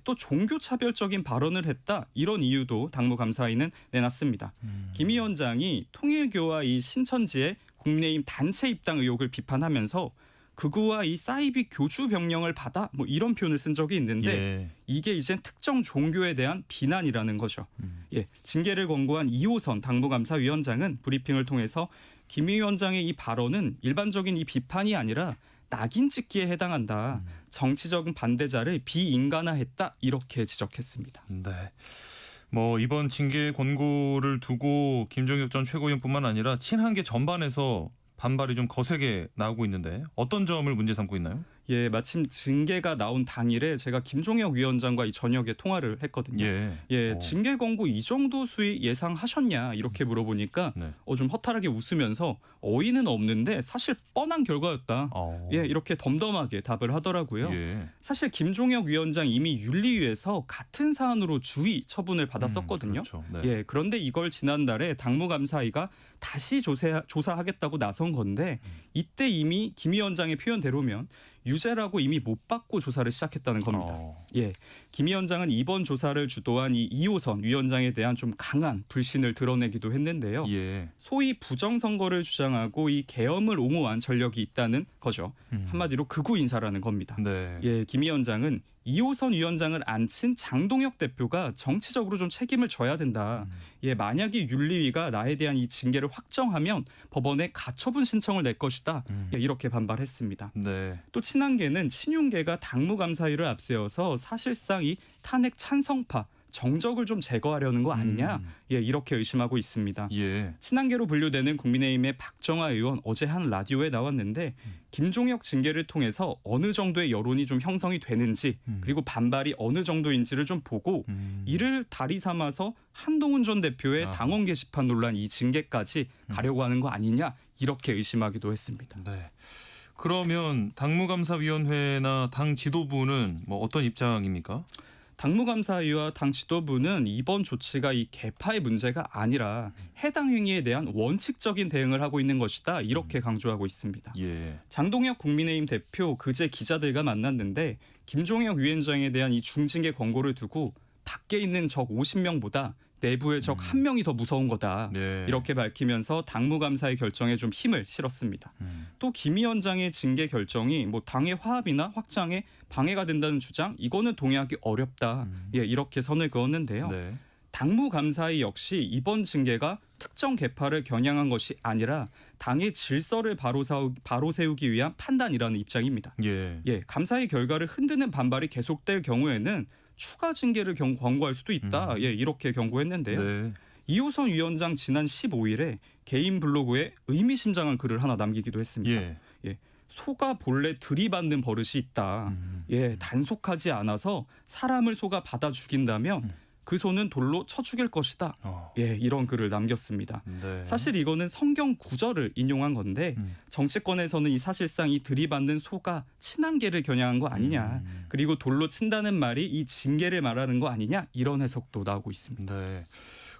또 종교 차별적인 발언을 했다 이런 이유도 당무감사위는 내놨습니다. 김 위원장이 통일교와 이 신천지의 국민의힘 단체 입당 의혹을 비판하면서 극우와 이 사이비 교주 병령을 받아 이런 표현을 쓴 적이 있는데 이게 이제 특정 종교에 대한 비난이라는 거죠. 징계를 권고한 이호선 당무감사위원장은 브리핑을 통해서 김 위원장의 이 발언은 일반적인 이 비판이 아니라 낙인 찍기에 해당한다. 정치적인 반대자를 비인간화했다 이렇게 지적했습니다. 네. 이번 징계 권고를 두고 김종혁 전 최고위원뿐만 아니라 친한계 전반에서 반발이 좀 거세게 나오고 있는데 어떤 점을 문제 삼고 있나요? 마침 징계가 나온 당일에 제가 김종혁 위원장과 이 저녁에 통화를 했거든요. 징계 권고 이 정도 수위 예상하셨냐 이렇게 물어보니까 좀 허탈하게 웃으면서 어이는 없는데 사실 뻔한 결과였다. 이렇게 덤덤하게 답을 하더라고요. 사실 김종혁 위원장 이미 윤리위에서 같은 사안으로 주의 처분을 받았었거든요. 그렇죠. 그런데 이걸 지난달에 당무감사위가 다시 조사하겠다고 나선 건데 이때 이미 김 위원장의 표현대로면 유죄라고 이미 못 받고 조사를 시작했다는 겁니다. 김 위원장은 이번 조사를 주도한 이 이호선 위원장에 대한 좀 강한 불신을 드러내기도 했는데요. 소위 부정선거를 주장하고 이 계엄을 옹호한 전력이 있다는 거죠. 한마디로 극우 인사라는 겁니다. 김 위원장은 이호선 위원장을 앉힌 장동혁 대표가 정치적으로 좀 책임을 져야 된다. 만약에 윤리위가 나에 대한 이 징계를 확정하면 법원에 가처분 신청을 낼 것이다. 이렇게 반발했습니다. 또 친한계는 친윤계가 당무감사위를 앞세워서 사실상 이 탄핵 찬성파 정적을 좀 제거하려는 거 아니냐 이렇게 의심하고 있습니다. 친한계로 분류되는 국민의힘의 박정아 의원 어제 한 라디오에 나왔는데 김종혁 징계를 통해서 어느 정도의 여론이 좀 형성이 되는지 그리고 반발이 어느 정도인지를 좀 보고 이를 다리 삼아서 한동훈 전 대표의 당원 게시판 논란 이 징계까지 가려고 하는 거 아니냐 이렇게 의심하기도 했습니다. 그러면 당무감사위원회나 당 지도부는 어떤 입장입니까? 당무감사위와 당 지도부는 이번 조치가 이 개파의 문제가 아니라 해당 행위에 대한 원칙적인 대응을 하고 있는 것이다. 이렇게 강조하고 있습니다. 예. 장동혁 국민의힘 대표 그제 기자들과 만났는데 김종혁 위원장에 대한 이 중징계 권고를 두고 밖에 있는 적 50명보다 내부의 적 1명이 더 무서운 거다. 네. 이렇게 밝히면서 당무감사의 결정에 좀 힘을 실었습니다. 또 김 위원장의 징계 결정이 뭐 당의 화합이나 확장에 방해가 된다는 주장 이거는 동의하기 어렵다. 예, 이렇게 선을 그었는데요. 네. 당무감사위 역시 이번 징계가 특정 계파를 겨냥한 것이 아니라 당의 질서를 바로 세우기 위한 판단이라는 입장입니다. 예. 예, 감사의 결과를 흔드는 반발이 계속될 경우에는 추가 징계를 권고할 수도 있다. 예, 이렇게 경고했는데요. 네. 이호선 위원장 지난 15일에 개인 블로그에 의미심장한 글을 하나 남기기도 했습니다. 예. 소가 본래 들이받는 버릇이 있다. 예, 단속하지 않아서 사람을 소가 받아 죽인다면 그 소는 돌로 쳐 죽일 것이다. 예, 이런 글을 남겼습니다. 네. 사실 이거는 성경 구절을 인용한 건데 정치권에서는 이 사실상 이 들이받는 소가 친한계를 겨냥한 거 아니냐. 그리고 돌로 친다는 말이 이 징계를 말하는 거 아니냐. 이런 해석도 나오고 있습니다. 네.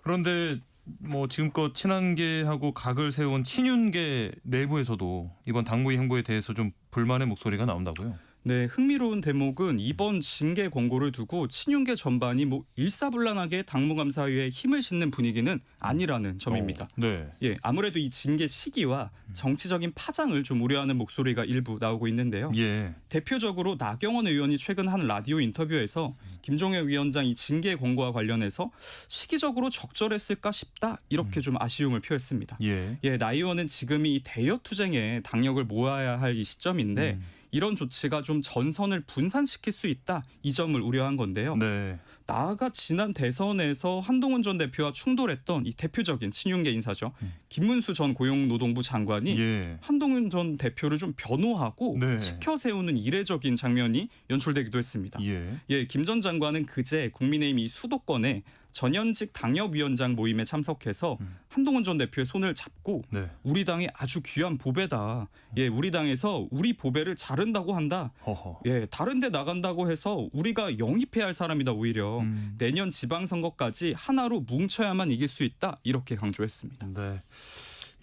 그런데 뭐 지금껏 친한계하고 각을 세운 친윤계 내부에서도 이번 당무위 행보에 대해서 좀 불만의 목소리가 나온다고요? 네, 흥미로운 대목은 이번 징계 권고를 두고 친윤계 전반이 뭐 일사불란하게 당무감사위에 힘을 싣는 분위기는 아니라는 점입니다. 네. 예, 아무래도 이 징계 시기와 정치적인 파장을 좀 우려하는 목소리가 일부 나오고 있는데요. 예. 대표적으로 나경원 의원이 최근 한 라디오 인터뷰에서 김종혁 위원장 이 징계 권고와 관련해서 시기적으로 적절했을까 싶다 이렇게 좀 아쉬움을 표했습니다. 예. 예, 나 의원은 지금이 이 대여 투쟁에 당력을 모아야 할 이 시점인데 이런 조치가 좀 전선을 분산시킬 수 있다. 이 점을 우려한 건데요. 네. 나아가 지난 대선에서 한동훈 전 대표와 충돌했던 이 대표적인 친윤계 인사죠. 김문수 전 고용노동부 장관이 예. 한동훈 전 대표를 좀 변호하고 네. 치켜 세우는 이례적인 장면이 연출되기도 했습니다. 예. 김 전 장관은 그제 국민의힘 이 수도권에 전현직 당협위원장 모임에 참석해서 한동훈 전 대표의 손을 잡고 네. 우리 당의 아주 귀한 보배다. 예, 우리 당에서 우리 보배를 자른다고 한다. 허허. 예, 다른 데 나간다고 해서 우리가 영입해야 할 사람이다 오히려. 내년 지방선거까지 하나로 뭉쳐야만 이길 수 있다. 이렇게 강조했습니다. 네.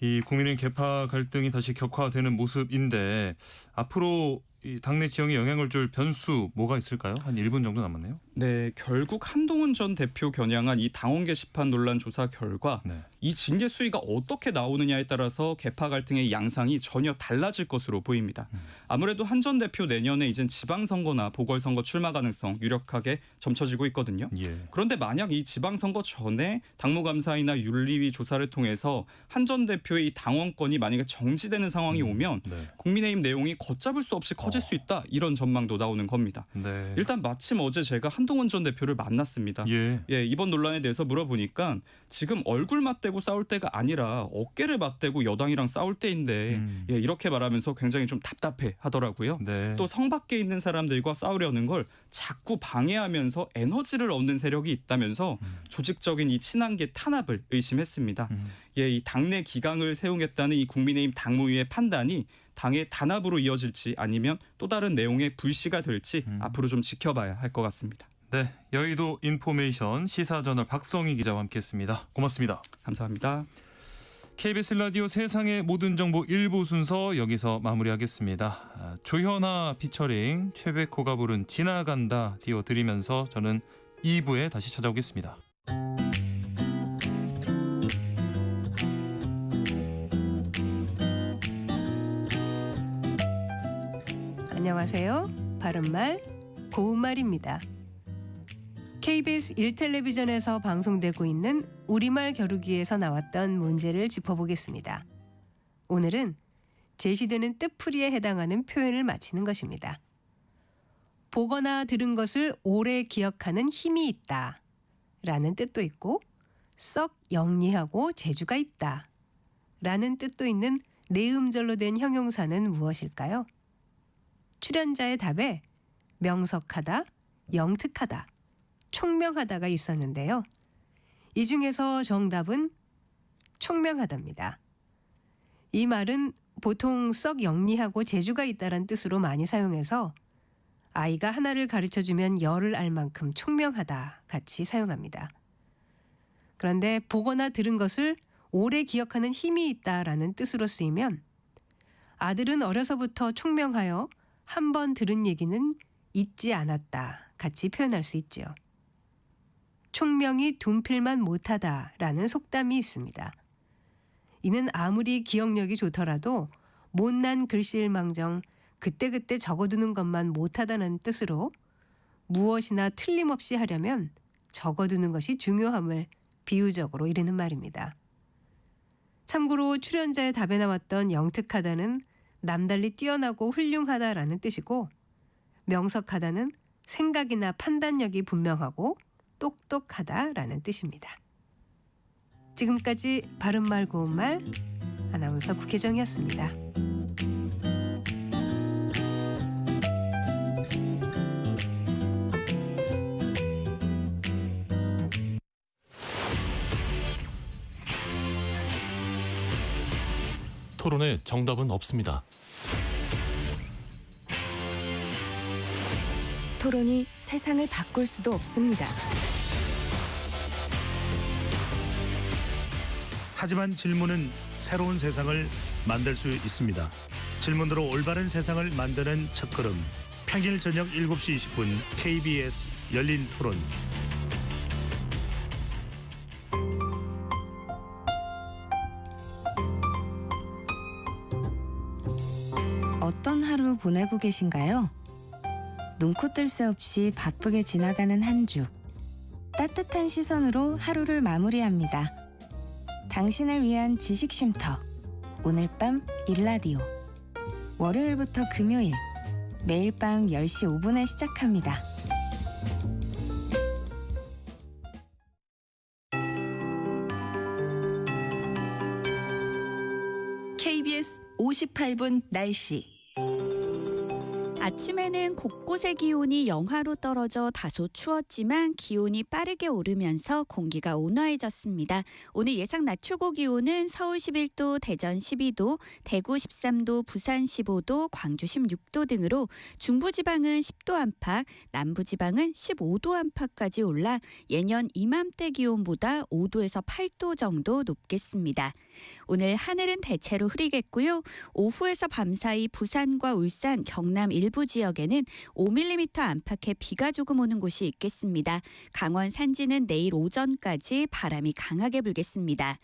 이 국민의힘 개파 갈등이 다시 격화되는 모습인데 앞으로 이 당내 지형에 영향을 줄 변수 뭐가 있을까요? 한 1분 정도 남았네요. 네, 결국 한동훈 전 대표 겨냥한 이 당원 게시판 논란 조사 결과 네. 이 징계 수위가 어떻게 나오느냐에 따라서 개파 갈등의 양상이 전혀 달라질 것으로 보입니다. 아무래도 한 전 대표 내년에 이젠 지방선거나 보궐선거 출마 가능성 유력하게 점쳐지고 있거든요. 예. 그런데 만약 이 지방선거 전에 당무감사이나 윤리위 조사를 통해서 한 전 대표의 이 당원권이 만약에 정지되는 상황이 오면 네. 국민의힘 내용이 걷잡을 수 없이 커질 수 있다. 이런 전망도 나오는 겁니다. 네. 일단 마침 어제 제가 한동훈 전 대표를 만났습니다. 예. 예, 이번 논란에 대해서 물어보니까 지금 얼굴 맞대고 싸울 때가 아니라 어깨를 맞대고 여당이랑 싸울 때인데 예, 이렇게 말하면서 굉장히 좀 답답해 하더라고요. 네. 또 성 밖에 있는 사람들과 싸우려는 걸 자꾸 방해하면서 에너지를 얻는 세력이 있다면서 조직적인 이 친한계 탄압을 의심했습니다. 예, 이 당내 기강을 세우겠다는 이 국민의힘 당무위의 판단이 당의 단합으로 이어질지 아니면 또 다른 내용의 불씨가 될지 앞으로 좀 지켜봐야 할 것 같습니다. 네. 여의도 인포메이션 시사저널 박성희 기자와 함께했습니다. 고맙습니다. 감사합니다. KBS 라디오 세상의 모든 정보 1부 순서 여기서 마무리하겠습니다. 조현아 피처링 최백호가 부른 지나간다 띄워드리면서 저는 2부에 다시 찾아오겠습니다. 안녕하세요. 바른말 고운말입니다. KBS 1텔레비전에서 방송되고 있는 우리말 겨루기에서 나왔던 문제를 짚어보겠습니다. 오늘은 제시되는 뜻풀이에 해당하는 표현을 맞히는 것입니다. 보거나 들은 것을 오래 기억하는 힘이 있다 라는 뜻도 있고 썩 영리하고 재주가 있다 라는 뜻도 있는 내음절로 된 형용사는 무엇일까요? 출연자의 답에 명석하다, 영특하다, 총명하다가 있었는데요. 이 중에서 정답은 총명하답니다. 이 말은 보통 썩 영리하고 재주가 있다는 뜻으로 많이 사용해서 아이가 하나를 가르쳐주면 열을 알 만큼 총명하다 같이 사용합니다. 그런데 보거나 들은 것을 오래 기억하는 힘이 있다라는 뜻으로 쓰이면 아들은 어려서부터 총명하여 한 번 들은 얘기는 잊지 않았다 같이 표현할 수 있지요. 총명이 둔필만 못하다라는 속담이 있습니다. 이는 아무리 기억력이 좋더라도 못난 글씨일망정 그때그때 적어두는 것만 못하다는 뜻으로 무엇이나 틀림없이 하려면 적어두는 것이 중요함을 비유적으로 이르는 말입니다. 참고로 출연자의 답에 나왔던 영특하다는 남달리 뛰어나고 훌륭하다라는 뜻이고 명석하다는 생각이나 판단력이 분명하고 똑똑하다라는 뜻입니다. 지금까지 바른말 고운말 아나운서 국혜정이었습니다. 토론에 정답은 없습니다. 토론이 세상을 바꿀 수도 없습니다. 하지만 질문은 새로운 세상을 만들 수 있습니다. 질문으로 올바른 세상을 만드는 첫걸음. 평일 저녁 7시 20분 KBS 열린 토론. 어떤 하루 보내고 계신가요? 눈코 뜰 새 없이 바쁘게 지나가는 한 주. 따뜻한 시선으로 하루를 마무리합니다. 당신을 위한 지식 쉼터. 오늘 밤 일라디오. 월요일부터 금요일. 매일 밤 10시 5분에 시작합니다. KBS 58분 날씨. 아침에는 곳곳의 기온이 영하로 떨어져 다소 추웠지만 기온이 빠르게 오르면서 공기가 온화해졌습니다. 오늘 예상 낮 최고 기온은 서울 11도, 대전 12도, 대구 13도, 부산 15도, 광주 16도 등으로 중부지방은 10도 안팎, 남부지방은 15도 안팎까지 올라 예년 이맘때 기온보다 5도에서 8도 정도 높겠습니다. 오늘 하늘은 대체로 흐리겠고요. 오후에서 밤사이 부산과 울산, 경남 일부 지역에는 5mm 안팎의 비가 조금 오는 곳이 있겠습니다. 강원 산지는 내일 오전까지 바람이 강하게 불겠습니다.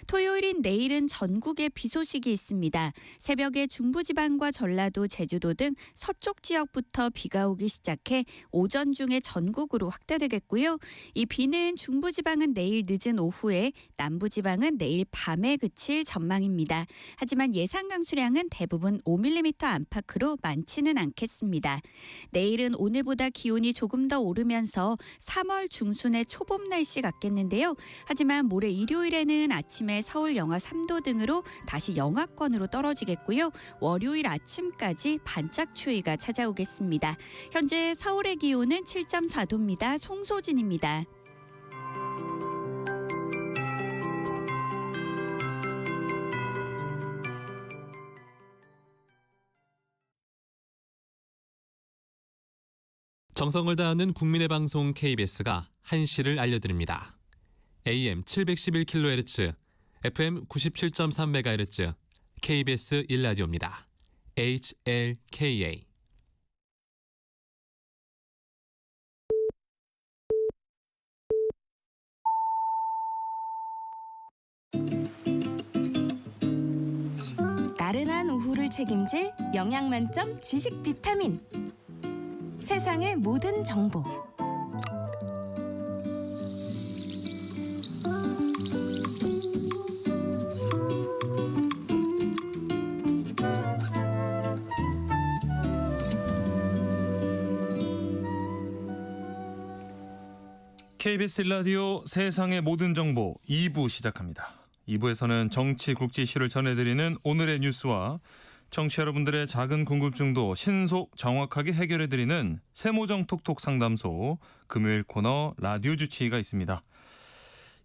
토요일인 내일은 전국에 비 소식이 있습니다. 새벽에 중부지방과 전라도, 제주도 등 서쪽 지역부터 비가 오기 시작해 오전 중에 전국으로 확대되겠고요. 이 비는 중부지방은 내일 늦은 오후에, 남부지방은 내일 밤에 그칠 전망입니다. 하지만 예상 강수량은 대부분 5mm 안팎으로 많지는 않겠습니다. 내일은 오늘보다 기온이 조금 더 오르면서 3월 중순의 초봄 날씨 같겠는데요. 하지만 모레 일요일에는 아침에 서울 영하 3도 등으로 다시 영하권으로 떨어지겠고요. 월요일 아침까지 반짝 추위가 찾아오겠습니다. 현재 서울의 기온은 7.4도입니다. 송소진입니다. 정성을 다하는 국민의 방송 KBS가 한시를 알려드립니다. AM 711kHz, FM 97.3MHz, KBS 1라디오입니다. HLKA. 나른한 오후를 책임질 영양 만점 지식 비타민. 세상의 모든 정보. KBS 라디오 세상의 모든 정보 2부 시작합니다. 2부에서는 정치, 국제 이슈를 전해드리는 오늘의 뉴스와 청취자 여러분들의 작은 궁금증도 신속 정확하게 해결해드리는 세모정 톡톡 상담소 금요일 코너 라디오 주치의가 있습니다.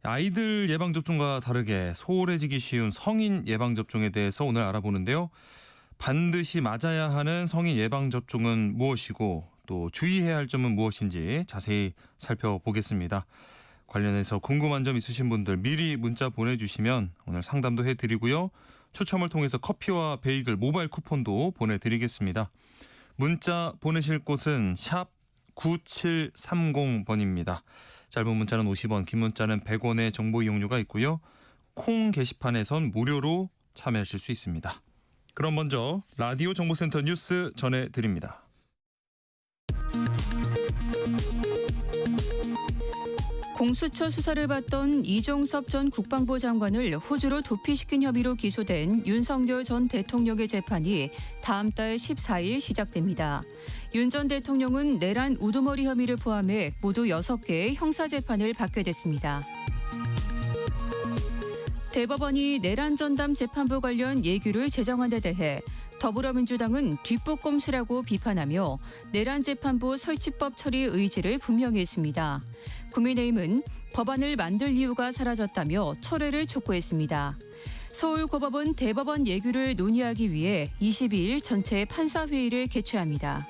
아이들 예방접종과 다르게 소홀해지기 쉬운 성인 예방접종에 대해서 오늘 알아보는데요. 반드시 맞아야 하는 성인 예방접종은 무엇이고 또 주의해야 할 점은 무엇인지 자세히 살펴보겠습니다. 관련해서 궁금한 점 있으신 분들 미리 문자 보내주시면 오늘 상담도 해드리고요. 추첨을 통해서 커피와 베이글 모바일 쿠폰도 보내드리겠습니다. 문자 보내실 곳은 샵 9730번입니다. 짧은 문자는 50원, 긴 문자는 100원의 정보 이용료가 있고요. 콩 게시판에선 무료로 참여하실 수 있습니다. 그럼 먼저 라디오 정보센터 뉴스 전해드립니다. 공수처 수사를 받던 이종섭 전 국방부 장관을 호주로 도피시킨 혐의로 기소된 윤석열 전 대통령의 재판이 다음 달 14일 시작됩니다. 윤 전 대통령은 내란 우두머리 혐의를 포함해 모두 6개의 형사재판을 받게 됐습니다. 대법원이 내란 전담 재판부 관련 예규를 제정한 데 대해 더불어민주당은 뒷북꼼수라고 비판하며 내란 재판부 설치법 처리 의지를 분명히 했습니다. 국민의힘은 법안을 만들 이유가 사라졌다며 철회를 촉구했습니다. 서울고법은 대법원 예규를 논의하기 위해 22일 전체 판사회의를 개최합니다.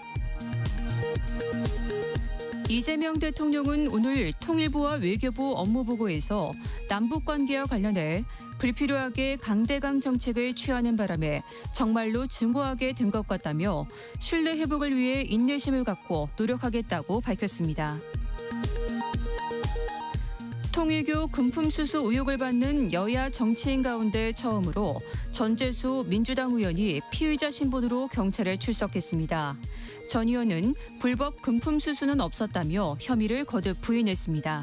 이재명 대통령은 오늘 통일부와 외교부 업무보고에서 남북관계와 관련해 불필요하게 강대강 정책을 취하는 바람에 정말로 증오하게 된 것 같다며 신뢰 회복을 위해 인내심을 갖고 노력하겠다고 밝혔습니다. 통일교 금품수수 의혹을 받는 여야 정치인 가운데 처음으로 전재수 민주당 의원이 피의자 신분으로 경찰에 출석했습니다. 전 의원은 불법 금품수수는 없었다며 혐의를 거듭 부인했습니다.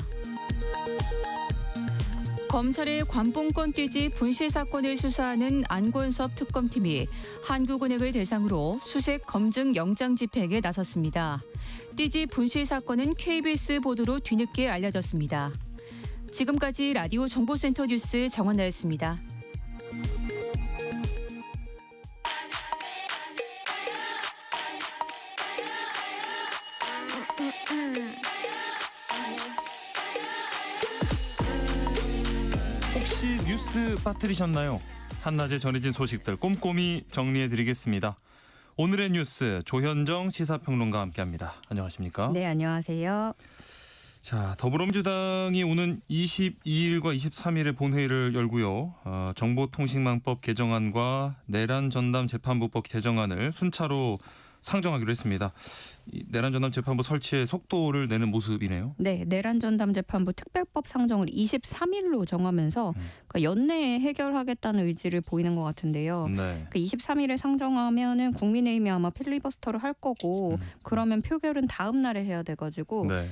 검찰의 관봉권 띠지 분실 사건을 수사하는 안권섭 특검팀이 한국은행을 대상으로 수색 검증 영장 집행에 나섰습니다. 띠지 분실 사건은 KBS 보도로 뒤늦게 알려졌습니다. 지금까지 라디오 정보센터 뉴스 정원나였습니다. 혹시 뉴스 빠뜨리셨나요? 한낮에 전해진 소식들 꼼꼼히 정리해드리겠습니다. 오늘의 뉴스 조현정 시사평론가와 함께합니다. 안녕하십니까? 네, 안녕하세요. 자, 더불어민주당이 오는 22일과 23일에 본회의를 열고요. 정보통신망법 개정안과 내란 전담 재판부법 개정안을 순차로 상정하기로 했습니다. 이 내란 전담 재판부 설치에 속도를 내는 모습이네요. 네, 내란 전담 재판부 특별법 상정을 23일로 정하면서 그러니까 연내에 해결하겠다는 의지를 보이는 것 같은데요. 네. 그 23일에 상정하면은 국민의힘이 아마 필리버스터를 할 거고 그러면 표결은 다음 날에 해야 돼가지고. 네.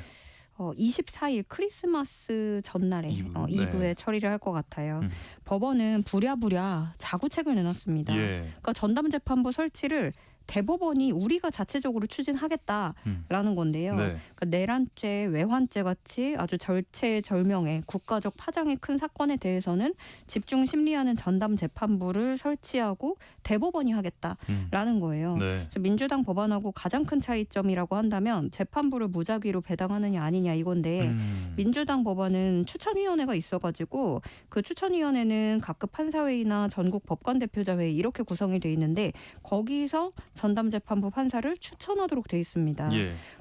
24일 크리스마스 전날에 2부에 네. 처리를 할 것 같아요. 법원은 부랴부랴 자구책을 내놨습니다. 예. 그러니까 전담재판부 설치를 대법원이 우리가 자체적으로 추진하겠다라는 건데요. 네. 그러니까 내란죄, 외환죄 같이 아주 절체절명의 국가적 파장이 큰 사건에 대해서는 집중 심리하는 전담 재판부를 설치하고 대법원이 하겠다라는 거예요. 네. 그래서 민주당 법안하고 가장 큰 차이점이라고 한다면 재판부를 무작위로 배당하느냐 아니냐 이건데 민주당 법안은 추천위원회가 있어가지고 그 추천위원회는 각급 판사회의나 전국 법관대표자회의 이렇게 구성이 돼 있는데 거기서 전담재판부 판사를 추천하도록 돼 있습니다.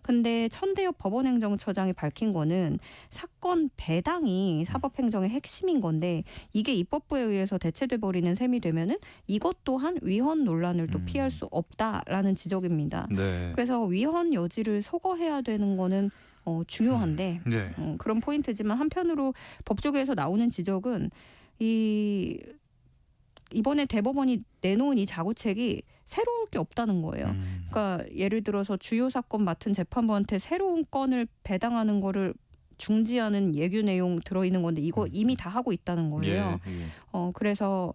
근데 천대엽 법원행정처장이 밝힌 거는 사건 배당이 사법행정의 핵심인 건데 이게 입법부에 의해서 대체돼 버리는 셈이 되면은 이것 또한 위헌 논란을 또 피할 수 없다라는 지적입니다. 네. 그래서 위헌 여지를 소거해야 되는 거는 중요한데 네. 그런 포인트지만 한편으로 법조계에서 나오는 지적은 이번에 대법원이 내놓은 이 자구책이 새로울 게 없다는 거예요. 그러니까 예를 들어서 주요 사건 맡은 재판부한테 새로운 건을 배당하는 거를 중지하는 예규 내용 들어있는 건데 이거 이미 다 하고 있다는 거예요. 그래서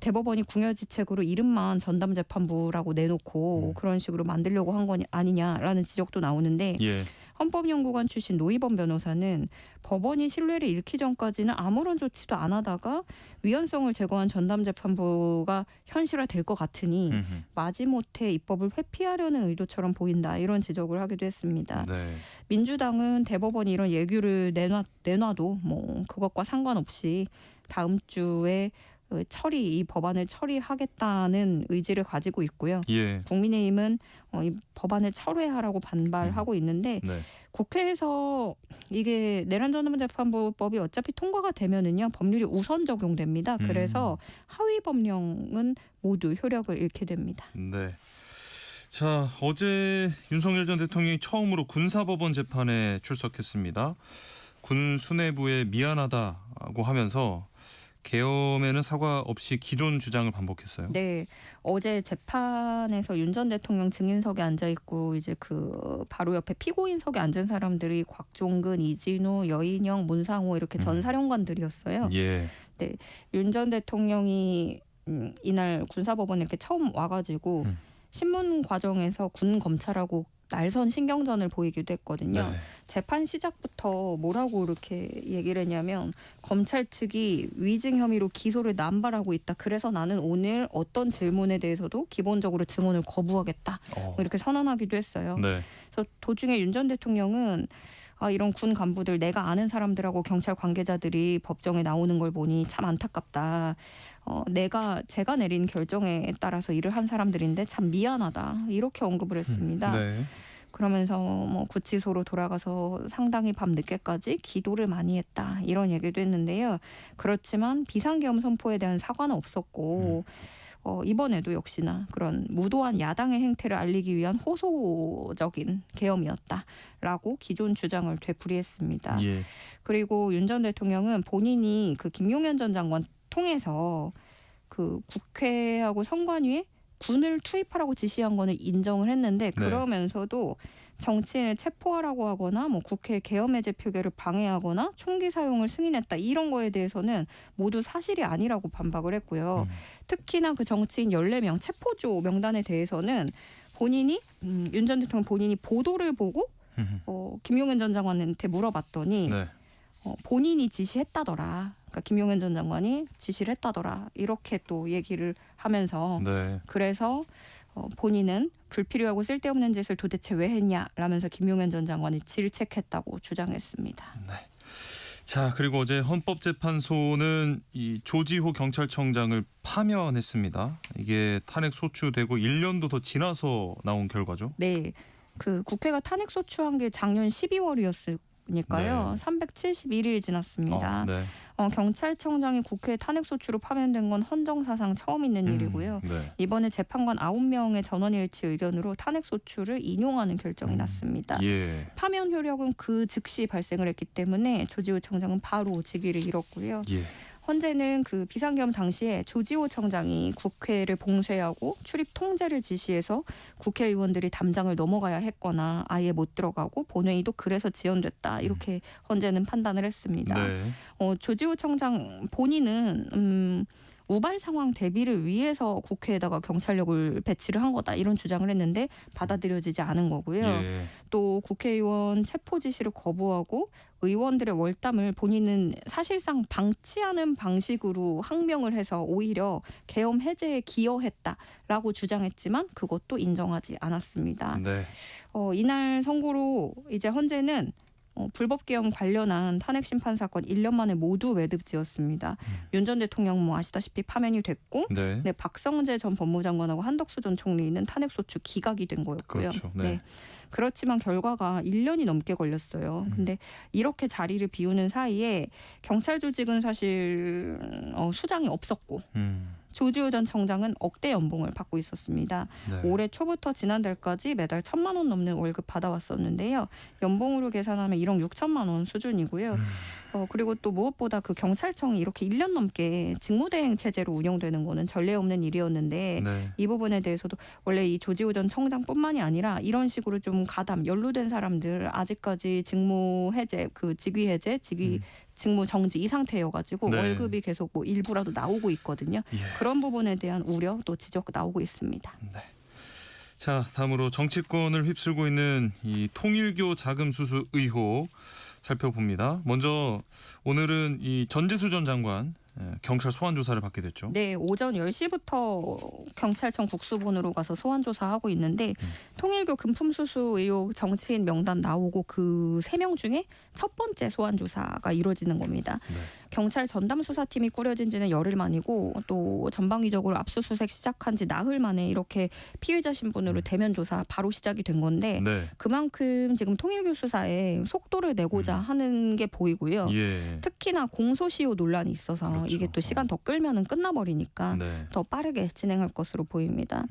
대법원이 궁여지책으로 이름만 전담재판부라고 내놓고 그런 식으로 만들려고 한 건 아니냐라는 지적도 나오는데 헌법연구관 출신 노희범 변호사는 법원이 신뢰를 잃기 전까지는 아무런 조치도 안 하다가 위헌성을 제거한 전담재판부가 현실화될 것 같으니 마지못해 입법을 회피하려는 의도처럼 보인다 이런 지적을 하기도 했습니다. 네. 민주당은 대법원이 이런 예규를 내놔도 뭐 그것과 상관없이 다음 주에 이 법안을 처리하겠다는 의지를 가지고 있고요. 예. 국민의힘은 이 법안을 철회하라고 반발하고 있는데 네. 국회에서 이게 내란 전담재판부법이 어차피 통과가 되면은요 법률이 우선 적용됩니다. 그래서 하위 법령은 모두 효력을 잃게 됩니다. 네. 자, 어제 윤석열 전 대통령이 처음으로 군사법원 재판에 출석했습니다. 군 수뇌부에 미안하다고 하면서 계엄에는 사과 없이 기존 주장을 반복했어요. 네, 어제 재판에서 윤 전 대통령 증인석에 앉아 있고 이제 그 바로 옆에 피고인석에 앉은 사람들이 곽종근, 이진우, 여인영, 문상호 이렇게 전 사령관들이었어요. 예. 네, 윤 전 대통령이 이날 군사법원에 이렇게 처음 와가지고 신문 과정에서 군 검찰하고 날선 신경전을 보이기도 했거든요. 네. 재판 시작부터 뭐라고 이렇게 얘기를 했냐면 검찰 측이 위증 혐의로 기소를 남발하고 있다. 그래서 나는 오늘 어떤 질문에 대해서도 기본적으로 증언을 거부하겠다. 뭐 이렇게 선언하기도 했어요. 네. 그래서 도중에 윤 전 대통령은 이런 군 간부들 내가 아는 사람들하고 경찰 관계자들이 법정에 나오는 걸 보니 참 안타깝다. 제가 내린 결정에 따라서 일을 한 사람들인데 참 미안하다. 이렇게 언급을 했습니다. 네. 그러면서 뭐 구치소로 돌아가서 상당히 밤 늦게까지 기도를 많이 했다. 이런 얘기도 했는데요. 그렇지만 비상계엄 선포에 대한 사과는 없었고 이번에도 역시나 그런 무도한 야당의 행태를 알리기 위한 호소적인 계엄이었다라고 기존 주장을 되풀이했습니다. 예. 그리고 윤 전 대통령은 본인이 그 김용현 전 장관 통해서 그 국회하고 선관위에 군을 투입하라고 지시한 거는 인정을 했는데 그러면서도 정치인을 체포하라고 하거나 뭐 국회 계엄 해제 표결을 방해하거나 총기 사용을 승인했다 이런 거에 대해서는 모두 사실이 아니라고 반박을 했고요. 특히나 그 정치인 14명 체포조 명단에 대해서는 본인이 윤 전 대통령 본인이 보도를 보고 김용현 전 장관한테 물어봤더니 네. 본인이 지시했다더라. 그러니까 김용현 전 장관이 지시를 했다더라. 이렇게 또 얘기를 하면서 네. 그래서 본인은 불필요하고 쓸데없는 짓을 도대체 왜 했냐라면서 김용현 전 장관이 질책했다고 주장했습니다. 네. 자, 그리고 어제 헌법재판소는 이 조지호 경찰청장을 파면했습니다. 이게 탄핵 소추되고 1년도 더 지나서 나온 결과죠. 네. 그 국회가 탄핵 소추한 게 작년 12월이었어요. 니까요. 네. 371일 지났습니다. 네. 경찰청장이 국회 탄핵 소추로 파면된 건 헌정사상 처음 있는 일이고요. 네. 이번에 재판관 9명의 전원일치 의견으로 탄핵 소추를 인용하는 결정이 났습니다. 예. 파면 효력은 그 즉시 발생을 했기 때문에 조지호 청장은 바로 직위를 잃었고요. 예. 헌재는 그 비상계엄 당시에 조지호 청장이 국회를 봉쇄하고 출입 통제를 지시해서 국회의원들이 담장을 넘어가야 했거나 아예 못 들어가고 본회의도 그래서 지연됐다. 이렇게 헌재는 판단을 했습니다. 네. 조지호 청장 본인은 우발 상황 대비를 위해서 국회에다가 경찰력을 배치를 한 거다 이런 주장을 했는데 받아들여지지 않은 거고요. 예. 또 국회의원 체포 지시를 거부하고 의원들의 월담을 본인은 사실상 방치하는 방식으로 항명을 해서 오히려 계엄 해제에 기여했다라고 주장했지만 그것도 인정하지 않았습니다. 네. 이날 선고로 이제 헌재는 불법 계엄 관련한 탄핵 심판 사건 1년 만에 모두 매듭지었습니다. 윤 전 대통령 뭐 아시다시피 파면이 됐고, 네. 네, 박성재 전 법무장관하고 한덕수 전 총리는 탄핵 소추 기각이 된 거였고요. 그렇죠. 네. 그렇지만 결과가 1년이 넘게 걸렸어요. 근데 이렇게 자리를 비우는 사이에 경찰 조직은 사실 수장이 없었고. 조지호 전 청장은 억대 연봉을 받고 있었습니다. 네. 올해 초부터 지난달까지 매달 1,000만 원 넘는 월급 받아왔었는데요. 연봉으로 계산하면 1억 6천만 원 수준이고요. 그리고 또 무엇보다 그 경찰청이 이렇게 1년 넘게 직무대행 체제로 운영되는 거는 전례 없는 일이었는데 네. 이 부분에 대해서도 원래 이 조지호 전 청장뿐만이 아니라 이런 식으로 좀 연루된 사람들 아직까지 직무 해제, 그 직위 해제, 직무 정지 이 상태여가지고 네. 월급이 계속 뭐 일부라도 나오고 있거든요. 예. 그런 부분에 대한 우려 또 지적 나오고 있습니다. 네. 자, 다음으로 정치권을 휩쓸고 있는 이 통일교 자금 수수 의혹 살펴봅니다. 먼저 오늘은 이 전재수 전 장관 경찰 소환 조사를 받게 됐죠. 네, 오전 10시부터 경찰청 국수본으로 가서 소환 조사하고 있는데 통일교 금품 수수 의혹 정치인 명단 나오고 그 3명 중에 첫 번째 소환 조사가 이루어지는 겁니다. 경찰 전담 수사팀이 꾸려진 지는 열흘 만이고 또 전방위적으로 압수수색 시작한 지 나흘 만에 이렇게 피해자 신분으로 대면 조사 바로 시작이 된 건데 네. 그만큼 지금 통일교 수사에 속도를 내고자 하는 게 보이고요. 예. 특히나 공소시효 논란이 있어서 그렇죠. 이게 또 시간 더 끌면은 끝나버리니까 네. 더 빠르게 진행할 것으로 보입니다.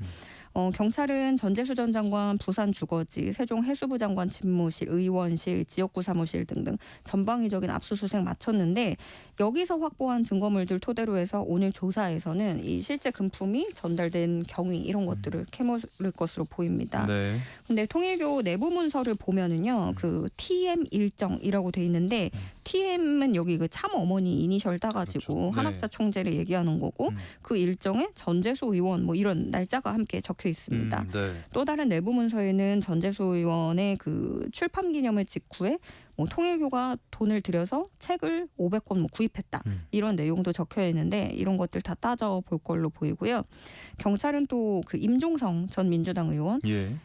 경찰은 전재수 전 장관 부산 주거지, 세종 해수부 장관 집무실, 의원실, 지역구 사무실 등등 전방위적인 압수수색 마쳤는데 여기서 확보한 증거물들 토대로 해서 오늘 조사에서는 이 실제 금품이 전달된 경위 이런 것들을 캐물을 것으로 보입니다. 네. 근데 통일교 내부 문서를 보면은요, 그 TM 일정이라고 돼 있는데 TM은 여기 그 참 어머니 이니셜 따가지고 그렇죠. 네. 한학자 총재를 얘기하는 거고 그 일정에 전재수 의원 뭐 이런 날짜가 함께 적혀 있습니다. 네. 또 다른 내부 문서에는 전재수 의원의 그 출판 기념일 직후에 뭐 통일교가 돈을 들여서 책을 500권 뭐 구입했다 이런 내용도 적혀 있는데 이런 것들 다 따져 볼 걸로 보이고요. 경찰은 또 그 임종성 전 민주당 의원, 예.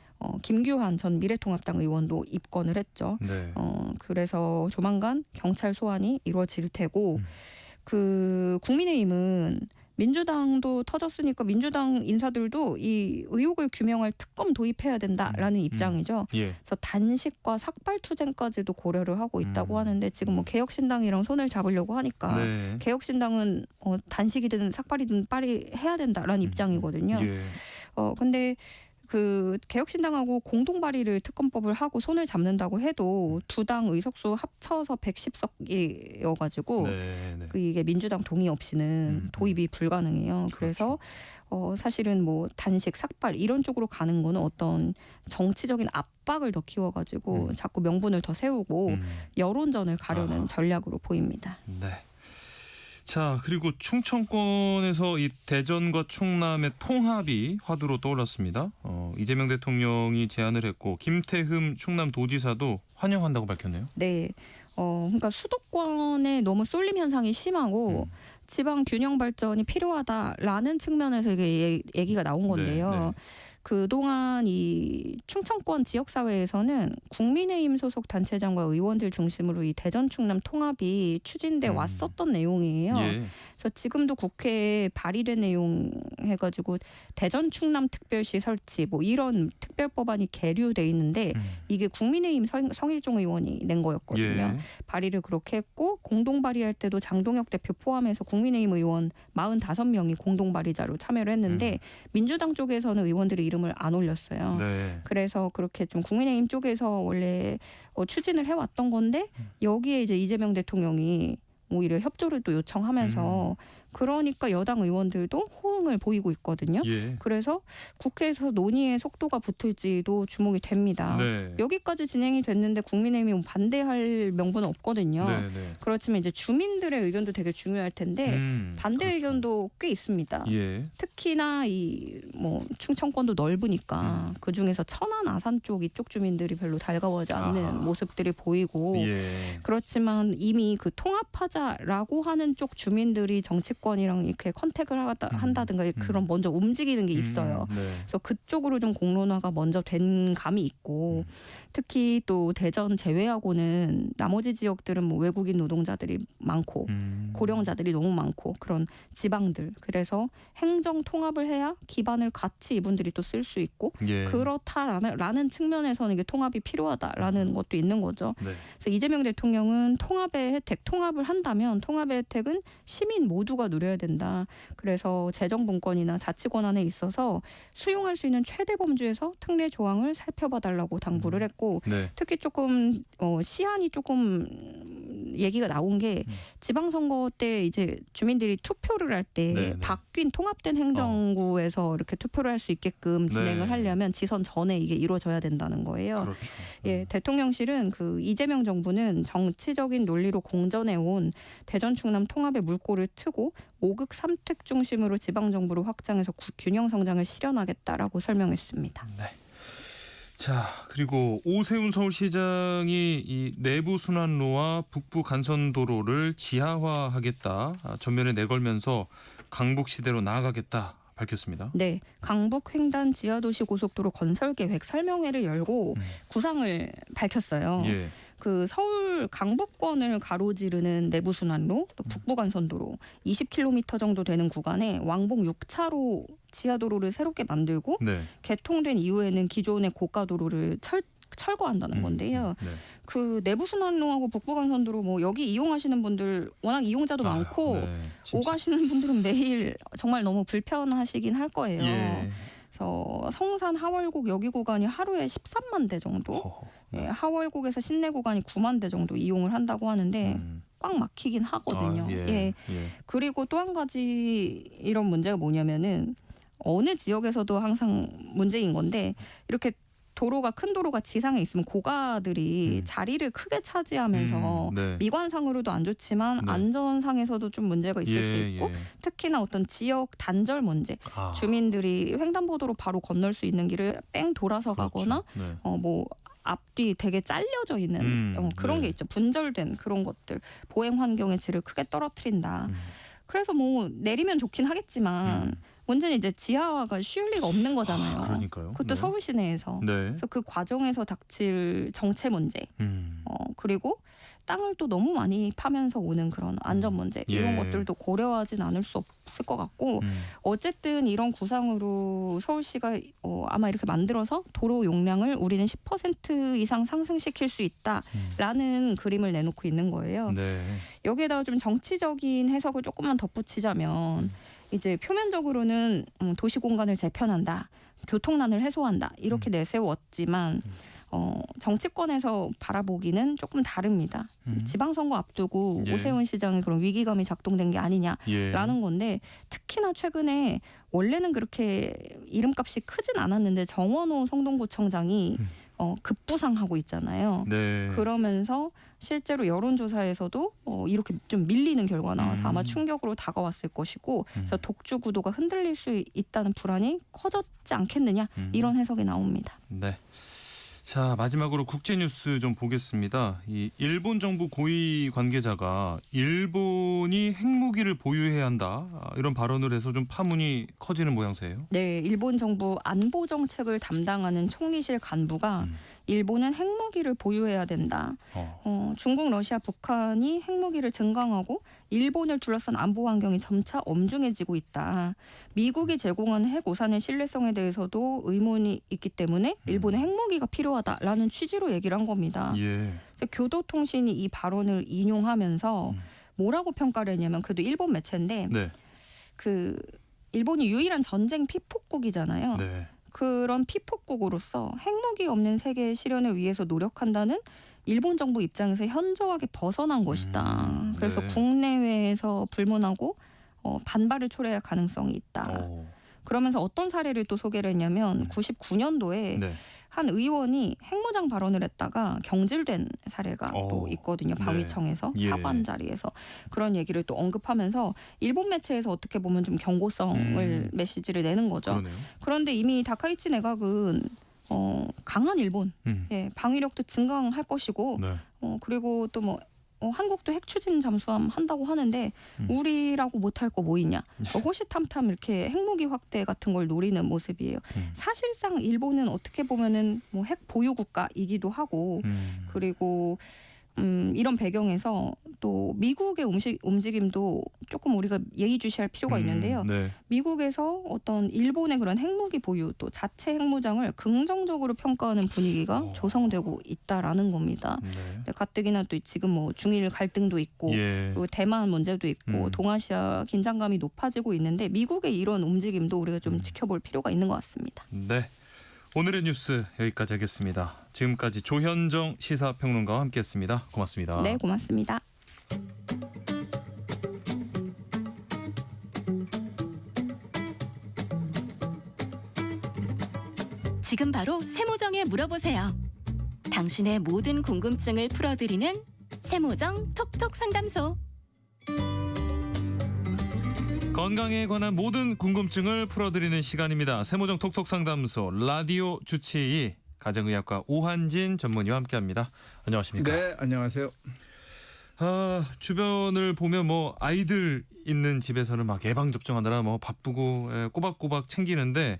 김규환 전 미래통합당 의원도 입건을 했죠. 네. 그래서 조만간 경찰 소환이 이루어질 테고 그 국민의힘은 민주당도 터졌으니까 민주당 인사들도 이 의혹을 규명할 특검 도입해야 된다라는 입장이죠. 예. 그래서 단식과 삭발투쟁까지도 고려를 하고 있다고 하는데 지금 뭐 개혁신당이랑 손을 잡으려고 하니까 네. 개혁신당은 단식이든 삭발이든 빨리 해야 된다라는 입장이거든요. 예. 근데 그 개혁신당하고 공동 발의를 특검법을 하고 손을 잡는다고 해도 두 당 의석수 합쳐서 110석이어가지고 네. 네. 그 이게 민주당 동의 없이는 도입이 불가능해요. 그래서 사실은 뭐 단식, 삭발 이런 쪽으로 가는 거는 어떤 정치적인 압박을 더 키워가지고 자꾸 명분을 더 세우고 여론전을 가려는 전략으로 보입니다. 네. 자, 그리고 충청권에서 이 대전과 충남의 통합이 화두로 떠올랐습니다. 이재명 대통령이 제안을 했고 김태흠 충남도지사도 환영한다고 밝혔네요. 네. 그러니까 수도권에 너무 쏠림 현상이 심하고 지방 균형 발전이 필요하다라는 측면에서 이게 얘기가 나온 건데요. 네, 네. 그동안 이 충청권 지역사회에서는 국민의힘 소속 단체장과 의원들 중심으로 이 대전 충남 통합이 추진돼 왔었던 내용이에요. 예. 그래서 지금도 국회에 발의된 내용 해가지고 대전 충남 특별시 설치 뭐 이런 특별법안이 계류돼 있는데 이게 국민의힘 성일종 의원이 낸 거였거든요. 예. 발의를 그렇게 했고 공동 발의할 때도 장동혁 대표 포함해서 국민의힘 의원 45명이 공동 발의자로 참여를 했는데 민주당 쪽에서는 의원들이 이름을 안 올렸어요. 네. 그래서 그렇게 좀 국민의힘 쪽에서 원래 추진을 해왔던 건데 여기에 이제 이재명 대통령이 오히려 협조를 또 요청하면서 그러니까 여당 의원들도 호응을 보이고 있거든요. 예. 그래서 국회에서 논의의 속도가 붙을지도 주목이 됩니다. 네. 여기까지 진행이 됐는데 국민의힘이 반대할 명분은 없거든요. 네, 네. 그렇지만 이제 주민들의 의견도 되게 중요할 텐데 반대 그렇죠. 의견도 꽤 있습니다. 예. 특히나 이 뭐 충청권도 넓으니까 그 중에서 천안 아산 쪽 이쪽 주민들이 별로 달가워하지 않는 모습들이 보이고 예. 그렇지만 이미 그 통합하자라고 하는 쪽 주민들이 정치권이랑 이렇게 컨택을 한다든가 그런 먼저 움직이는 게 있어요. 네. 그래서 그쪽으로 좀 공론화가 먼저 된 감이 있고 특히 또 대전 제외하고는 나머지 지역들은 뭐 외국인 노동자들이 많고 고령자들이 너무 많고 그런 지방들 그래서 행정 통합을 해야 기반을 같이 이분들이 또 쓸 수 있고 예. 그렇다라는 측면에서는 이게 통합이 필요하다라는 것도 있는 거죠. 네. 그래서 이재명 대통령은 통합의 혜택, 통합을 한다면 통합의 혜택은 시민 모두가 누려야 된다. 그래서 재정분권이나 자치권한에 있어서 수용할 수 있는 최대 범주에서 특례 조항을 살펴봐달라고 당부를 했고 네. 특히 조금 시한이 조금 얘기가 나온 게 지방선거 때 이제 주민들이 투표를 할 때 네, 네. 바뀐 통합된 행정구에서 이렇게 투표를 할 수 있게끔 진행을 네. 하려면 지선 전에 이게 이루어져야 된다는 거예요. 그렇죠. 예, 대통령실은 그 이재명 정부는 정치적인 논리로 공전해 온 대전 충남 통합의 물꼬를 트고 5극 3특 중심으로 지방 정부를 확장해서 균형 성장을 실현하겠다라고 설명했습니다. 네. 자, 그리고 오세훈 서울시장이 이 내부 순환로와 북부 간선도로를 지하화하겠다 전면에 내걸면서 강북 시대로 나아가겠다 밝혔습니다. 네, 강북 횡단 지하도시 고속도로 건설 계획 설명회를 열고 구상을 밝혔어요. 예. 그 서울 서울 강북권을 가로지르는 내부순환로, 또 북부간선도로 20km 정도 되는 구간에 왕복 6차로 지하도로를 새롭게 만들고 네. 개통된 이후에는 기존의 고가도로를 철거한다는 건데요. 네. 그 내부순환로하고 북부간선도로 뭐 여기 이용하시는 분들 워낙 이용자도 많고 네. 진짜. 오가시는 분들은 매일 정말 너무 불편하시긴 할 거예요. 예. 그래서 성산 하월곡 여기 구간이 하루에 13만 대 정도, 네. 예, 하월곡에서 신내 구간이 9만 대 정도 이용을 한다고 하는데 꽉 막히긴 하거든요. 예. 그리고 또 한 가지 이런 문제가 뭐냐면은 어느 지역에서도 항상 문제인 건데 이렇게 도로가 큰 도로가 지상에 있으면 고가들이 자리를 크게 차지하면서 네. 미관상으로도 안 좋지만 네. 안전상에서도 좀 문제가 있을 수 있고 특히나 어떤 지역 단절 문제 주민들이 횡단보도로 바로 건널 수 있는 길을 뺑 돌아서 그렇죠. 가거나 네. 뭐 앞뒤 되게 잘려져 있는 그런 네. 게 있죠. 분절된 그런 것들 보행 환경의 질을 크게 떨어뜨린다. 그래서 뭐 내리면 좋긴 하겠지만 문제는 이제 지하화가 쉬울 리가 없는 거잖아요. 그러니까요. 그것도 네. 서울 시내에서. 네. 그래서 그 과정에서 닥칠 정체 문제, 그리고 땅을 또 너무 많이 파면서 오는 그런 안전 문제 이런 예. 것들도 고려하진 않을 수 없을 것 같고 어쨌든 이런 구상으로 서울시가 아마 이렇게 만들어서 도로 용량을 우리는 10% 이상 상승시킬 수 있다라는 그림을 내놓고 있는 거예요. 네. 여기에다가 좀 정치적인 해석을 조금만 덧붙이자면 이제 표면적으로는 도시 공간을 재편한다, 교통난을 해소한다 이렇게 내세웠지만 정치권에서 바라보기는 조금 다릅니다. 지방선거 앞두고 예. 오세훈 시장의 그런 위기감이 작동된 게 아니냐라는 예. 건데 특히나 최근에 원래는 그렇게 이름값이 크진 않았는데 정원호 성동구청장이 급부상하고 있잖아요. 네. 그러면서 실제로 여론조사에서도 이렇게 좀 밀리는 결과가 나와서 아마 충격으로 다가왔을 것이고 그래서 독주 구도가 흔들릴 수 있다는 불안이 커졌지 않겠느냐 이런 해석이 나옵니다. 네. 자, 마지막으로 국제 뉴스 좀 보겠습니다. 이 일본 정부 고위 관계자가 일본이 핵무기를 보유해야 한다 이런 발언을 해서 좀 파문이 커지는 모양새예요. 네, 일본 정부 안보 정책을 담당하는 총리실 간부가 일본은 핵무기를 보유해야 된다. 중국, 러시아, 북한이 핵무기를 증강하고 일본을 둘러싼 안보 환경이 점차 엄중해지고 있다. 미국이 제공한 핵 우산의 신뢰성에 대해서도 의문이 있기 때문에 일본의 핵무기가 필요하다라는 취지로 얘기를 한 겁니다. 예. 그래서 교도통신이 이 발언을 인용하면서 뭐라고 평가를 했냐면 그래도 일본 매체인데 네. 그 일본이 유일한 전쟁 피폭국이잖아요. 네. 그런 피폭국으로서 핵무기 없는 세계 실현을 위해서 노력한다는 일본 정부 입장에서 현저하게 벗어난 것이다. 그래서 네. 국내외에서 불문하고 반발을 초래할 가능성이 있다. 그러면서 어떤 사례를 또 소개를 했냐면 99년도에 네. 한 의원이 핵무장 발언을 했다가 경질된 사례가 또 있거든요. 방위청에서 예. 차관 자리에서 그런 얘기를 또 언급하면서 일본 매체에서 어떻게 보면 좀 경고성을 메시지를 내는 거죠. 그러네요. 그런데 이미 다카이치 내각은 강한 일본, 예, 방위력도 증강할 것이고 네. 그리고 또 뭐 한국도 핵 추진 잠수함 한다고 하는데 우리라고 못할 거 뭐 있냐. 호시탐탐 이렇게 핵무기 확대 같은 걸 노리는 모습이에요. 사실상 일본은 어떻게 보면은 뭐 핵 보유 국가이기도 하고 그리고 이런 배경에서 또 미국의 움직임도 조금 우리가 예의주시할 필요가 있는데요. 네. 미국에서 어떤 일본의 그런 핵무기 보유 또 자체 핵무장을 긍정적으로 평가하는 분위기가 조성되고 있다라는 겁니다. 네. 가뜩이나 또 지금 뭐 중일 갈등도 있고 예. 그리고 대만 문제도 있고 동아시아 긴장감이 높아지고 있는데 미국의 이런 움직임도 우리가 좀 지켜볼 필요가 있는 것 같습니다. 네. 오늘의 뉴스 여기까지 하겠습니다. 지금까지 조현정 시사평론가와 함께했습니다. 고맙습니다. 네, 고맙습니다. 지금 바로 세모정에 물어보세요. 당신의 모든 궁금증을 풀어드리는 세모정 톡톡 상담소. 건강에 관한 모든 궁금증을 풀어드리는 시간입니다. 세모정 톡톡 상담소 라디오 주치의 가정의학과 오한진 전문의와 함께합니다. 안녕하십니까? 네, 안녕하세요. 주변을 보면 뭐 아이들 있는 집에서는 막 예방 접종하느라 뭐 바쁘고 꼬박꼬박 챙기는데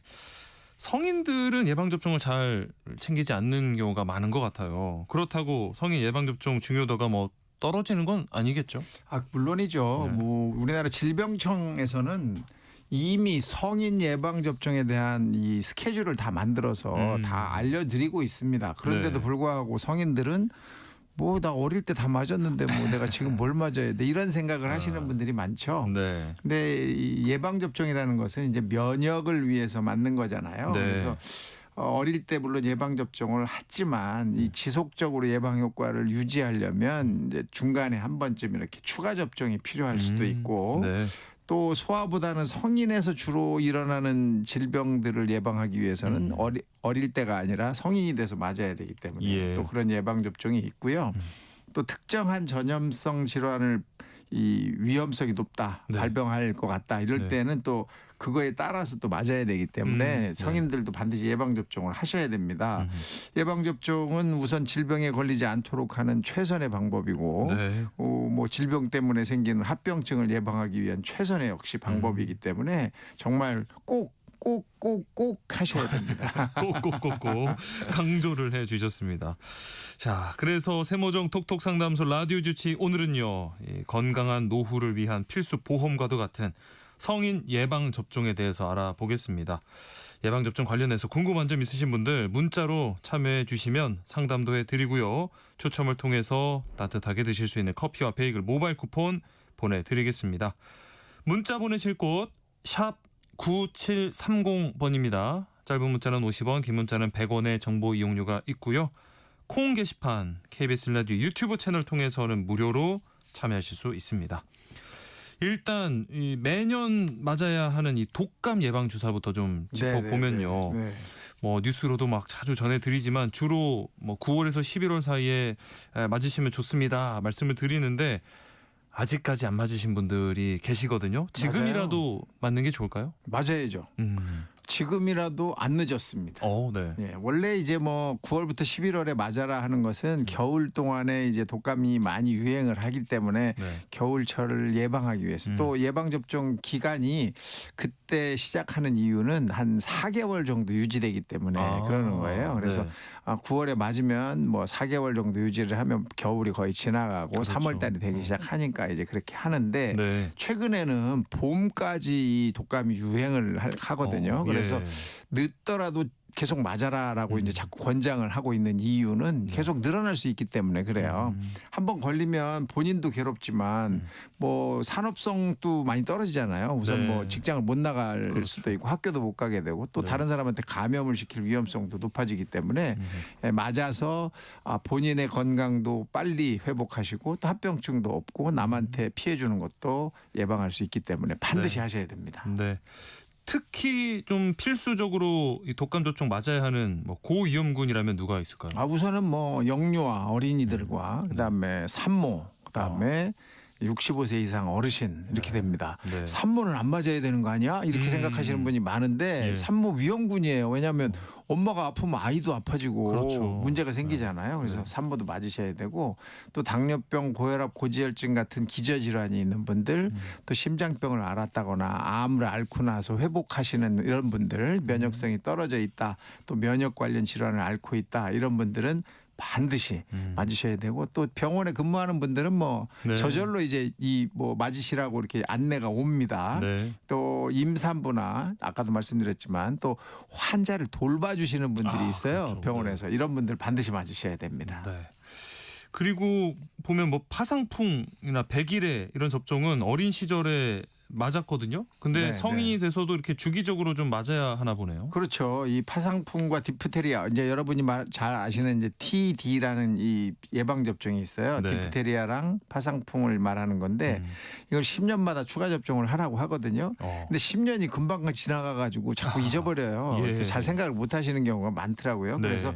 성인들은 예방접종을 잘 챙기지 않는 경우가 많은 것 같아요. 그렇다고 성인 예방접종 중요도가 뭐 떨어지는 건 아니겠죠? 물론이죠. 네. 뭐 우리나라 질병청에서는 이미 성인 예방 접종에 대한 이 스케줄을 다 만들어서 다 알려드리고 있습니다. 그런데도 네. 불구하고 성인들은 뭐 나 어릴 때 다 맞았는데 뭐 내가 지금 뭘 맞아야 돼 이런 생각을 하시는 분들이 많죠. 네. 근데 이 예방 접종이라는 것은 이제 면역을 위해서 맞는 거잖아요. 네. 그래서 어릴 때 물론 예방 접종을 했지만 이 지속적으로 예방 효과를 유지하려면 이제 중간에 한 번쯤 이렇게 추가 접종이 필요할 수도 있고 네. 또 소아보다는 성인에서 주로 일어나는 질병들을 예방하기 위해서는 어릴 때가 아니라 성인이 돼서 맞아야 되기 때문에 예. 또 그런 예방 접종이 있고요. 또 특정한 전염성 질환을 이 위험성이 높다, 네. 발병할 것 같다 이럴 네. 때는 또 그거에 따라서 또 맞아야 되기 때문에 네. 성인들도 반드시 예방 접종을 하셔야 됩니다. 예방 접종은 우선 질병에 걸리지 않도록 하는 최선의 방법이고 네. 뭐 질병 때문에 생기는 합병증을 예방하기 위한 최선의 역시 방법이기 때문에 정말 꼭 하셔야 됩니다. 꼭꼭꼭꼭 강조를 해주셨습니다. 자, 그래서 세모정 톡톡 상담소 라디오 주치 오늘은요, 이 건강한 노후를 위한 필수 보험과도 같은 성인 예방 접종에 대해서 알아보겠습니다. 예방 접종 관련해서 궁금한 점 있으신 분들 문자로 참여해 주시면 상담도 해드리고요. 추첨을 통해서 따뜻하게 드실 수 있는 커피와 베이글 모바일 쿠폰 보내드리겠습니다. 문자 보내실 곳 샵 9730번입니다. 짧은 문자는 50원, 긴 문자는 100원의 정보 이용료가 있고요. 콩 게시판 KBS 라디오 유튜브 채널 통해서는 무료로 참여하실 수 있습니다. 일단 이 매년 맞아야 하는 이 독감 예방 주사부터 좀 짚어보면요. 네. 뭐 뉴스로도 막 자주 전해드리지만 주로 뭐 9월에서 11월 사이에 맞으시면 좋습니다 말씀을 드리는데 아직까지 안 맞으신 분들이 계시거든요. 지금이라도 맞는 게 좋을까요? 맞아야죠. 지금이라도 안 늦었습니다. 네. 예, 원래 이제 뭐 9월부터 11월에 맞아라 하는 것은 겨울 동안에 이제 독감이 많이 유행을 하기 때문에 네. 겨울철을 예방하기 위해서 또 예방 접종 기간이 그때 시작하는 이유는 한 4개월 정도 유지되기 때문에 그러는 거예요. 그래서 네. 9월에 맞으면 뭐 4개월 정도 유지를 하면 겨울이 거의 지나가고 그렇죠. 3월 달이 되기 시작하니까 이제 그렇게 하는데 네. 최근에는 봄까지 이 독감이 유행을 하거든요. 그래서 예. 늦더라도 계속 맞아라라고 이제 자꾸 권장을 하고 있는 이유는 계속 늘어날 수 있기 때문에 그래요. 한번 걸리면 본인도 괴롭지만 뭐 산업성도 많이 떨어지잖아요. 우선 네. 뭐 직장을 못 나갈 그렇죠. 수도 있고 학교도 못 가게 되고 또 네. 다른 사람한테 감염을 시킬 위험성도 높아지기 때문에 맞아서 본인의 건강도 빨리 회복하시고 또 합병증도 없고 남한테 피해 주는 것도 예방할 수 있기 때문에 반드시 네. 하셔야 됩니다. 네. 특히 좀 필수적으로 이 독감 접종 맞아야 하는 뭐 고위험군이라면 누가 있을까요? 우선은 뭐 영유아 어린이들과 그다음에 산모 그다음에 65세 이상 어르신 이렇게 됩니다. 네. 산모는 안 맞아야 되는 거 아니야? 이렇게 생각하시는 분이 많은데 예. 산모 위험군이에요. 왜냐하면 엄마가 아프면 아이도 아파지고 그렇죠. 문제가 생기잖아요. 그래서 네. 산모도 맞으셔야 되고 또 당뇨병, 고혈압, 고지혈증 같은 기저질환이 있는 분들 또 심장병을 앓았다거나 암을 앓고 나서 회복하시는 이런 분들 면역성이 떨어져 있다 또 면역 관련 질환을 앓고 있다 이런 분들은 반드시 맞으셔야 되고 또 병원에 근무하는 분들은 뭐 네. 저절로 이제 이 뭐 맞으시라고 이렇게 안내가 옵니다. 네. 또 임산부나 아까도 말씀드렸지만 또 환자를 돌봐주시는 분들이 있어요. 그렇죠. 병원에서 이런 분들 반드시 맞으셔야 됩니다. 네. 그리고 보면 뭐 파상풍이나 백일에 이런 접종은 어린 시절에 맞았거든요. 근데 네, 성인이 돼서도 이렇게 주기적으로 좀 맞아야 하나 보네요. 그렇죠. 이 파상풍과 디프테리아 이제 여러분이 잘 아시는 이제 TD라는 이 예방 접종이 있어요. 네. 디프테리아랑 파상풍을 말하는 건데 이걸 10년마다 추가 접종을 하라고 하거든요. 근데 10년이 금방 지나가 가지고 자꾸 잊어버려요. 예. 이렇게 잘 생각을 못 하시는 경우가 많더라고요. 네. 그래서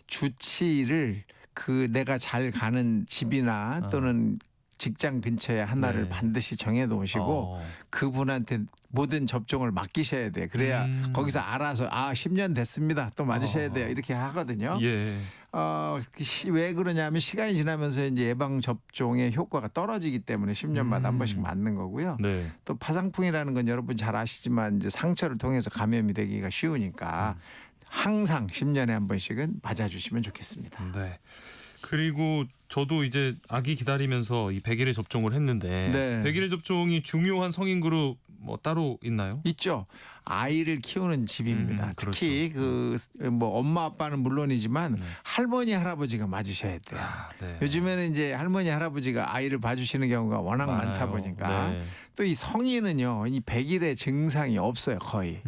주치의를 그 내가 잘 가는 집이나 또는 직장 근처에 하나를 네. 반드시 정해 놓으시고 그분한테 모든 접종을 맡기셔야 돼. 그래야 거기서 알아서 10년 됐습니다. 또 맞으셔야 돼요. 이렇게 하거든요. 예. 왜 그러냐면 시간이 지나면서 이제 예방 접종의 효과가 떨어지기 때문에 10년마다 한 번씩 맞는 거고요. 네. 또 파상풍이라는 건 여러분 잘 아시지만 이제 상처를 통해서 감염이 되기가 쉬우니까 항상 10년에 한 번씩은 맞아주시면 좋겠습니다. 네. 그리고 저도 이제 아기 기다리면서 이 100일에 접종을 했는데 네. 100일에 접종이 중요한 성인 그룹 뭐 따로 있나요? 있죠. 아이를 키우는 집입니다. 특히 그 뭐 엄마 아빠는 물론이지만 할머니 할아버지가 맞으셔야 돼요. 네. 요즘에는 이제 할머니 할아버지가 아이를 봐주시는 경우가 워낙 많아요. 많다 보니까 네. 또 이 성인은요 이 100일에 증상이 없어요 거의.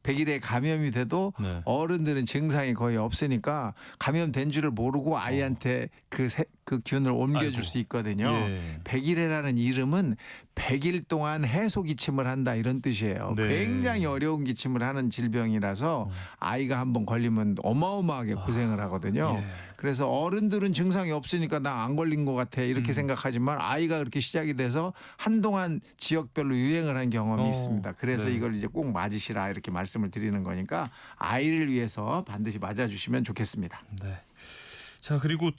100일에 감염이 돼도 네. 어른들은 증상이 거의 없으니까 감염된 줄을 모르고 아이한테 그 균을 옮겨줄 수 있거든요. 예. 100일이라는 이름은 100일 동안 해소 기침을 한다 이런 뜻이에요. 네. 굉장히 어려운 기침을 하는 질병이라서 아이가 한번 걸리면 어마어마하게 고생을 하거든요. 예. 그래서 어른들은 증상이 없으니까 나 안 걸린 것 같아 이렇게 생각하지만 아이가 그렇게 시작이 돼서 한동안 지역별로 유행을 한 경험이 있습니다. 그래서 네. 이걸 이제 꼭 맞으시라 이렇게 말씀을 드리는 거니까 아이를 위해서 반드시 맞아주시면 좋겠습니다. 네. 자 그리고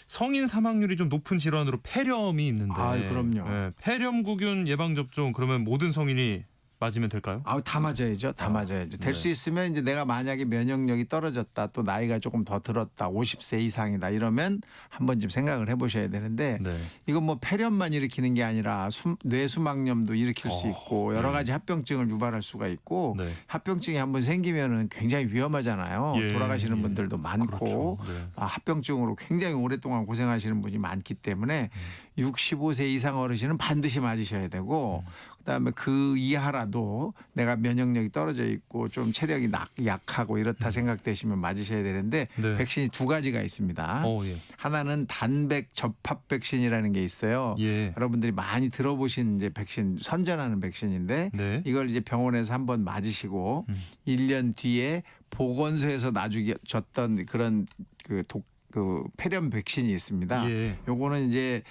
성인 사망률이 좀 높은 질환으로 폐렴이 있는데 그럼요. 네, 폐렴구균 예방 접종 그러면 모든 성인이 맞으면 될까요? 다 맞아야죠. 다 맞아야죠. 될 수 있으면 이제 내가 만약에 면역력이 떨어졌다 또 나이가 조금 더 들었다 50세 이상이다 이러면 한 번쯤 생각을 해보셔야 되는데 네. 이건 뭐 폐렴만 일으키는 게 아니라 뇌수막염도 일으킬 수 있고 여러 가지 합병증을 유발할 수가 있고 네. 합병증이 한번 생기면은 굉장히 위험하잖아요. 예. 돌아가시는 분들도 많고 그렇죠. 네. 합병증으로 굉장히 오랫동안 고생하시는 분이 많기 때문에 65세 이상 어르신은 반드시 맞으셔야 되고 그다음에 그 이하라도 내가 면역력이 떨어져 있고 좀 체력이 약하고 이렇다 생각되시면 맞으셔야 되는데 네. 백신이 두 가지가 있습니다. 예. 하나는 단백 접합 백신이라는 게 있어요. 예. 여러분들이 많이 들어보신 이제 백신 선전하는 백신인데 네. 이걸 이제 병원에서 한번 맞으시고 1년 뒤에 보건소에서 놔주셨던 그런 그 폐렴 백신이 있습니다. 예. 요거는 이제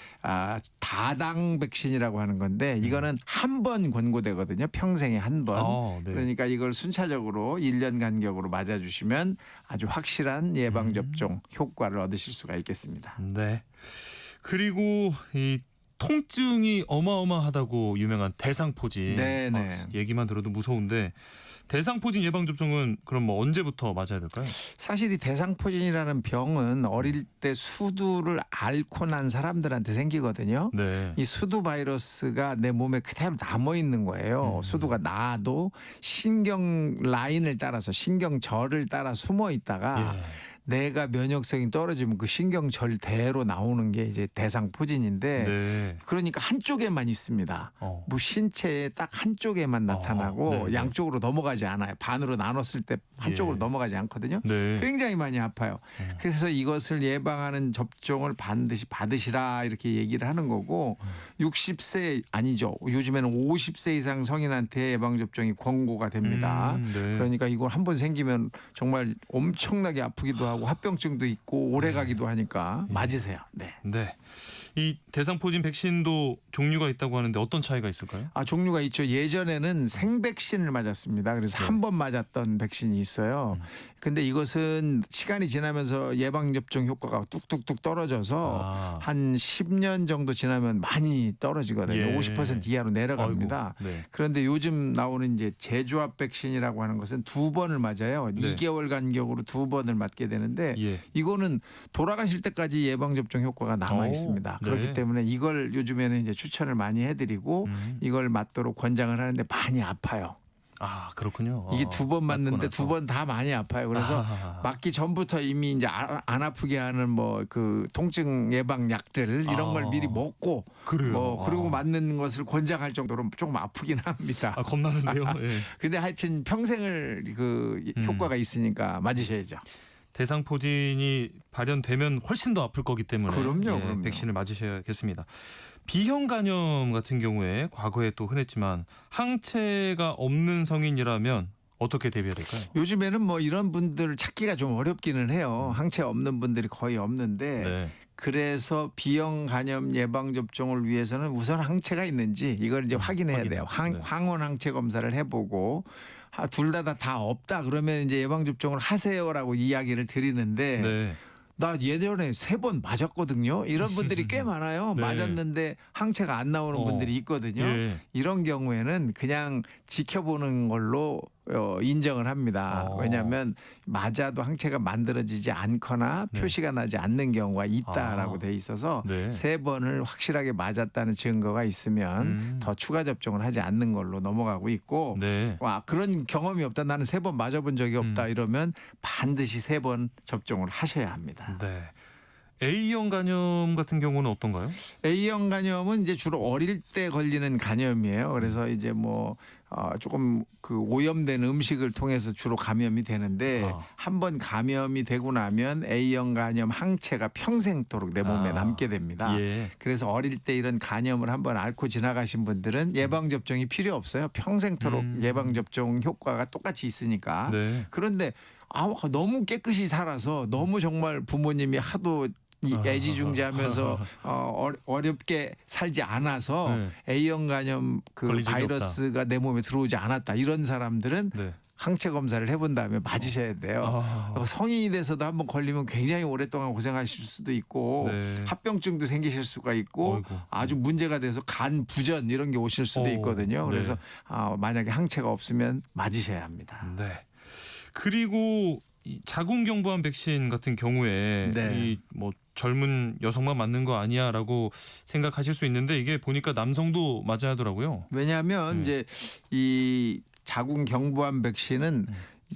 다당 백신이라고 하는 건데 이거는 한 번 권고되거든요. 평생에 한 번. 네. 그러니까 이걸 순차적으로 1년 간격으로 맞아주시면 아주 확실한 예방 접종 효과를 얻으실 수가 있겠습니다. 네. 그리고 이 통증이 어마어마하다고 유명한 대상포진. 네네. 얘기만 들어도 무서운데 대상포진 예방 접종은 그럼 뭐 언제부터 맞아야 될까요? 사실 이 대상포진이라는 병은 어릴 때 수두를 앓고 난 사람들한테 생기거든요. 네. 이 수두 바이러스가 내 몸에 그대로 남아 있는 거예요. 수두가 나도 신경 라인을 따라서 신경절을 따라 숨어 있다가 내가 면역성이 떨어지면 그 신경절대로 나오는 게 이제 대상포진인데 네. 그러니까 한쪽에만 있습니다. 뭐 신체의 딱 한쪽에만 나타나고 네. 양쪽으로 넘어가지 않아요. 반으로 나눴을 때 한쪽으로 넘어가지 않거든요. 네. 굉장히 많이 아파요. 그래서 이것을 예방하는 접종을 반드시 받으시라 이렇게 얘기를 하는 거고 60세 아니죠. 요즘에는 50세 이상 성인한테 예방접종이 권고가 됩니다. 네. 그러니까 이걸 한번 생기면 정말 엄청나게 아프기도 하고 합병증도 있고 오래 가기도 하니까 맞으세요. 네. 네. 이 대상포진 백신도 종류가 있다고 하는데 어떤 차이가 있을까요? 종류가 있죠. 예전에는 생백신을 맞았습니다. 그래서 한 번 맞았던 백신이 있어요. 근데 이것은 시간이 지나면서 예방접종 효과가 뚝뚝뚝 떨어져서 한 10년 정도 지나면 많이 떨어지거든요. 50% 이하로 내려갑니다. 아이고, 네. 그런데 요즘 나오는 이제 재조합 백신이라고 하는 것은 2번을 맞아요. 네. 2개월 간격으로 2번을 맞게 되는데 이거는 돌아가실 때까지 예방접종 효과가 남아 있습니다. 네. 그렇기 때문에 이걸 요즘에는 이제 추천을 많이 해드리고 이걸 맞도록 권장을 하는데 많이 아파요. 그렇군요. 이게 2번 맞는데 2번 다 많이 아파요. 그래서 맞기 전부터 이미 이제 안 아프게 하는 뭐 그 통증 예방 약들 이런 걸 미리 먹고 그래요. 그리고 맞는 것을 권장할 정도로 조금 아프긴 합니다. 겁나는데요. 예. 근데 하여튼 평생을 그 효과가 있으니까 맞으셔야죠. 대상포진이 발현되면 훨씬 더 아플 거기 때문에 그럼요. 백신을 맞으셔야겠습니다. B형 간염 같은 경우에 과거에 또 흔했지만 항체가 없는 성인이라면 어떻게 대비해야 될까요? 요즘에는 뭐 이런 분들 찾기가 좀 어렵기는 해요. 항체 없는 분들이 거의 없는데 그래서 B형 간염 예방 접종을 위해서는 우선 항체가 있는지 이걸 이제 확인해야 돼요. 항원 항체 검사를 해보고 둘 다 없다 그러면 이제 예방 접종을 하세요라고 이야기를 드리는데 나 예전에 3번 맞았거든요. 이런 분들이 꽤 많아요. 네. 맞았는데 항체가 안 나오는 분들이 있거든요. 예. 이런 경우에는 그냥 지켜보는 걸로 인정을 합니다. 왜냐하면 맞아도 항체가 만들어지지 않거나 네. 표시가 나지 않는 경우가 있다라고 돼 있어서 네. 3번을 확실하게 맞았다는 증거가 있으면 더 추가 접종을 하지 않는 걸로 넘어가고 있고 네. 와 그런 경험이 없다. 나는 3번 맞아본 적이 없다. 이러면 반드시 3번 접종을 하셔야 합니다. 네. A형 간염 같은 경우는 어떤가요? A형 간염은 이제 주로 어릴 때 걸리는 간염이에요. 그래서 이제 뭐 조금 그 오염된 음식을 통해서 주로 감염이 되는데 한번 감염이 되고 나면 A형 간염 항체가 평생도록 내 몸에 남게 됩니다. 예. 그래서 어릴 때 이런 간염을 한번 앓고 지나가신 분들은 예방 접종이 필요 없어요. 평생토록 예방 접종 효과가 똑같이 있으니까. 네. 그런데 너무 깨끗이 살아서 너무 정말 부모님이 하도 이 애지중지하면서 어렵게 살지 않아서 네. A형 간염 그 걸린 적이 바이러스가 내 몸에 들어오지 않았다. 이런 사람들은 네. 항체 검사를 해본 다음에 맞으셔야 돼요. 성인이 돼서도 한번 걸리면 굉장히 오랫동안 고생하실 수도 있고 네. 합병증도 생기실 수가 있고 어이구. 아주 문제가 돼서 간 부전 이런 게 오실 수도 있거든요. 네. 그래서 만약에 항체가 없으면 맞으셔야 합니다. 네. 그리고 이 자궁경부암 백신 같은 경우에 네. 이 뭐 젊은 여성만 맞는 거 아니야라고 생각하실 수 있는데 이게 보니까 남성도 맞아야 하더라고요. 왜냐하면 이제 이 자궁경부암 백신은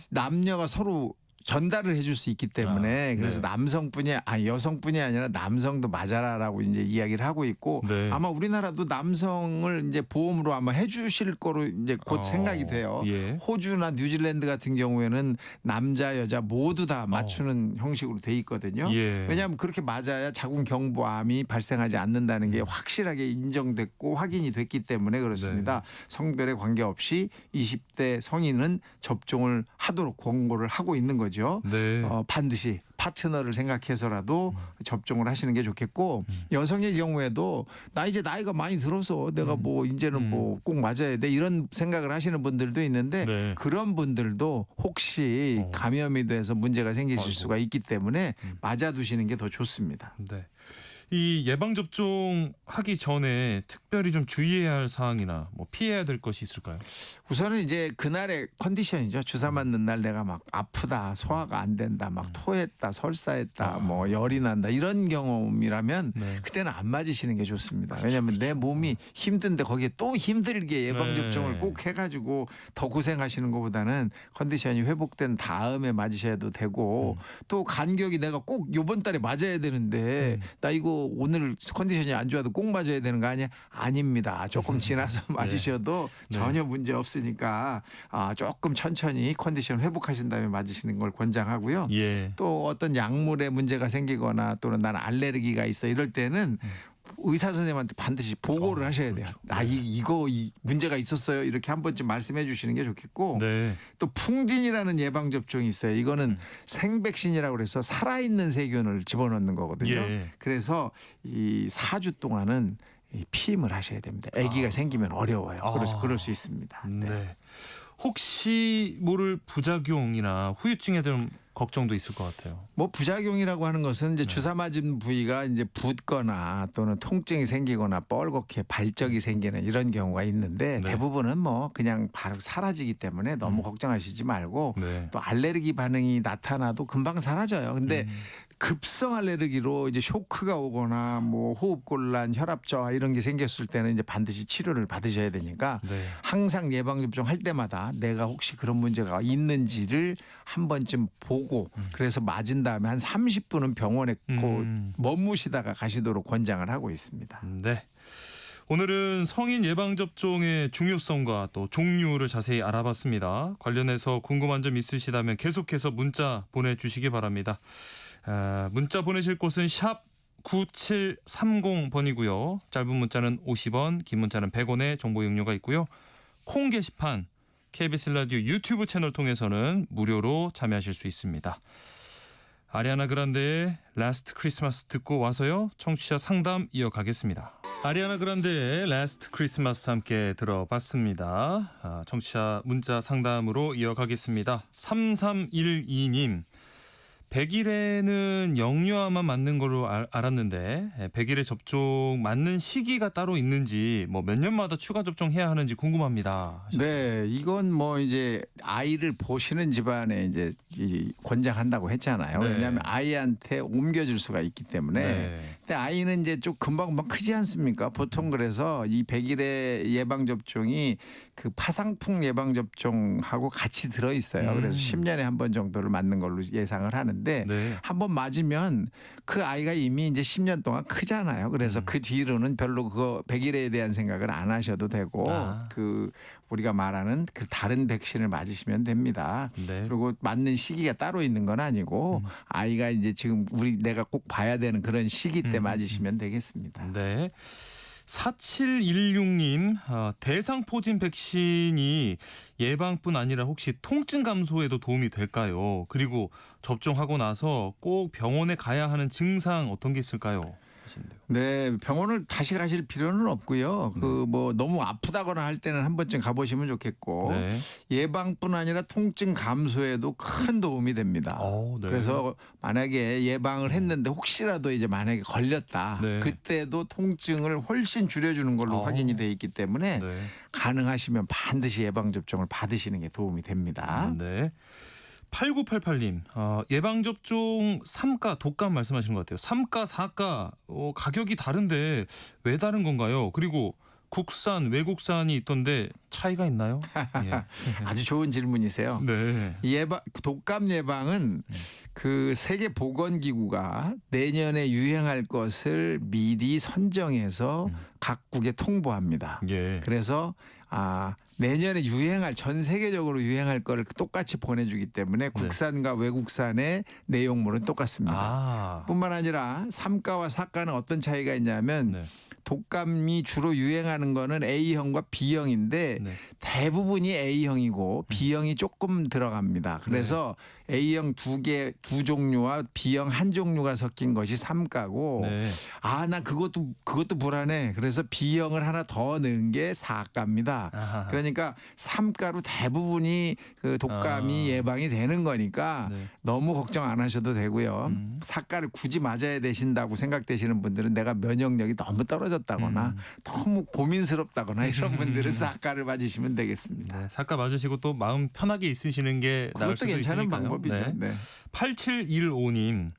남녀가 서로 전달을 해줄 수 있기 때문에 그래서 남성뿐이 여성뿐이 아니라 남성도 맞아라라고 이제 이야기를 하고 있고 네. 아마 우리나라도 남성을 이제 보험으로 아마 해주실 거로 이제 곧 생각이 돼요. 예. 호주나 뉴질랜드 같은 경우에는 남자 여자 모두 다 맞추는 형식으로 돼 있거든요. 예. 왜냐하면 그렇게 맞아야 자궁경부암이 발생하지 않는다는 게 확실하게 인정됐고 확인이 됐기 때문에 그렇습니다. 성별에 관계없이 20대 성인은 접종을 하도록 권고를 하고 있는 거죠. 네. 반드시 파트너를 생각해서라도 접종을 하시는 게 좋겠고 여성의 경우에도 나 이제 나이가 많이 들어서 내가 뭐 이제는 뭐 꼭 맞아야 돼 이런 생각을 하시는 분들도 있는데 네. 그런 분들도 혹시 감염이 돼서 문제가 생기실 수가 있기 때문에 맞아두시는 게 더 좋습니다. 네. 이 예방 접종 하기 전에 특별히 좀 주의해야 할 사항이나 뭐 피해야 될 것이 있을까요? 우선은 이제 그날의 컨디션이죠. 주사 맞는 날 내가 막 아프다, 소화가 안 된다, 막 토했다, 설사했다, 뭐 열이 난다 이런 경험이라면 그때는 안 맞으시는 게 좋습니다. 왜냐하면 내 몸이 힘든데 거기에 또 힘들게 예방 접종을 꼭 해가지고 더 고생하시는 것보다는 컨디션이 회복된 다음에 맞으셔도 되고 또 간격이 내가 꼭 이번 달에 맞아야 되는데 나 이거 오늘 컨디션이 안 좋아도 꼭 맞아야 되는 거 아니야? 아닙니다. 조금 지나서 맞으셔도 전혀 문제 없으니까 조금 천천히 컨디션 회복하신 다음에 맞으시는 걸 권장하고요. 예. 또 어떤 약물에 문제가 생기거나 또는 나는 알레르기가 있어 이럴 때는 의사 선생님한테 반드시 보고를 하셔야 돼요. 이거 문제가 있었어요. 이렇게 한 번쯤 말씀해 주시는 게 좋겠고 네. 또 풍진이라는 예방 접종이 있어요. 이거는 생백신이라고 그래서 살아있는 세균을 집어넣는 거거든요. 예. 그래서 이 4주 동안은 피임을 하셔야 됩니다. 아기가 생기면 어려워요. 그래서 그럴 수 있습니다. 네. 혹시 모를 부작용이나 후유증에 대한 걱정도 있을 것 같아요. 뭐 부작용이라고 하는 것은 이제 주사 맞은 부위가 이제 붓거나 또는 통증이 생기거나 뻘겋게 발적이 생기는 이런 경우가 있는데 대부분은 뭐 그냥 바로 사라지기 때문에 너무 걱정하시지 말고 또 알레르기 반응이 나타나도 금방 사라져요. 근데 급성 알레르기로 이제 쇼크가 오거나 뭐 호흡곤란, 혈압 저하 이런 게 생겼을 때는 이제 반드시 치료를 받으셔야 되니까 항상 예방 접종 할 때마다 내가 혹시 그런 문제가 있는지를 한 번쯤 보고 그래서 맞은 다음에 한 30분은 병원에 머무시다가 가시도록 권장을 하고 있습니다. 네. 오늘은 성인 예방접종의 중요성과 또 종류를 자세히 알아봤습니다. 관련해서 궁금한 점 있으시다면 계속해서 문자 보내주시기 바랍니다. 문자 보내실 곳은 샵 9730번이고요. 짧은 문자는 50원, 긴 문자는 100원의 정보 이용료가 있고요. 콩 게시판 KBS 라디오 유튜브 채널 통해서는 무료로 참여하실 수 있습니다. 아리아나 그란데의 라스트 크리스마스 듣고 와서요. 청취자 상담 이어가겠습니다. 아리아나 그란데의 라스트 크리스마스 함께 들어봤습니다. 청취자 문자 상담으로 이어가겠습니다. 3312님. 100일에는 영유아만 맞는 걸로 알았는데 100일에 접종 맞는 시기가 따로 있는지 뭐 몇 년마다 추가 접종해야 하는지 궁금합니다. 하셨어요. 네, 이건 뭐 이제 아이를 보시는 집안에 이제 권장한다고 했잖아요. 네. 왜냐하면 아이한테 옮겨줄 수가 있기 때문에. 네. 근데 아이는 이제 좀 금방 크지 않습니까? 보통 그래서 이 100일의 예방 접종이 그 파상풍 예방 접종하고 같이 들어 있어요. 그래서 10년에 한 번 정도를 맞는 걸로 예상을 하는데 네. 한 번 맞으면 그 아이가 이미 이제 10년 동안 크잖아요. 그래서 그 뒤로는 별로 그거 100일에 대한 생각을 안 하셔도 되고 그 우리가 말하는 그 다른 백신을 맞으시면 됩니다. 네. 그리고 맞는 시기가 따로 있는 건 아니고 아이가 이제 지금 내가 꼭 봐야 되는 그런 시기 때 맞으시면 되겠습니다. 네. 4716님, 대상포진 백신이 예방뿐 아니라 혹시 통증 감소에도 도움이 될까요? 그리고 접종하고 나서 꼭 병원에 가야 하는 증상 어떤 게 있을까요? 하시는데요. 네, 병원을 다시 가실 필요는 없고요. 그 뭐 너무 아프다거나 할 때는 한 번쯤 가보시면 좋겠고 네. 예방뿐 아니라 통증 감소에도 큰 도움이 됩니다. 네. 그래서 만약에 예방을 했는데 혹시라도 이제 만약에 걸렸다, 네. 그때도 통증을 훨씬 줄여주는 걸로 확인이 돼 있기 때문에 네. 가능하시면 반드시 예방 접종을 받으시는 게 도움이 됩니다. 네. 8988님, 예방접종 3가 독감 말씀하시는 것 같아요. 3가, 4가 가격이 다른데 왜 다른 건가요? 그리고 국산, 외국산이 있던데 차이가 있나요? 예. 아주 좋은 질문이세요. 네. 독감 예방은 그 세계보건기구가 내년에 유행할 것을 미리 선정해서 각국에 통보합니다. 예. 그래서 내년에 전 세계적으로 유행할 거를 똑같이 보내주기 때문에 국산과 외국산의 내용물은 똑같습니다. 뿐만 아니라 3가와 4가는 어떤 차이가 있냐면 독감이 주로 유행하는 거는 A형과 B형인데 대부분이 A형이고 B형이 조금 들어갑니다. 그래서 A형 두 종류와 B형 한 종류가 섞인 것이 3가고 나 그것도 불안해. 그래서 B형을 하나 더 넣은 게 4가입니다. 그러니까 3가로 대부분이 그 독감이 예방이 되는 거니까 너무 걱정 안 하셔도 되고요. 4가를 굳이 맞아야 되신다고 생각되시는 분들은 내가 면역력이 너무 떨어졌다거나 너무 고민스럽다거나 이런 분들은 4가를 맞으시면 되겠습니다. 네, 4가 맞으시고 또 마음 편하게 있으시는 게 나을 수도 그것도 괜찮은 있으니까요. 방법이죠. 네. 8715님,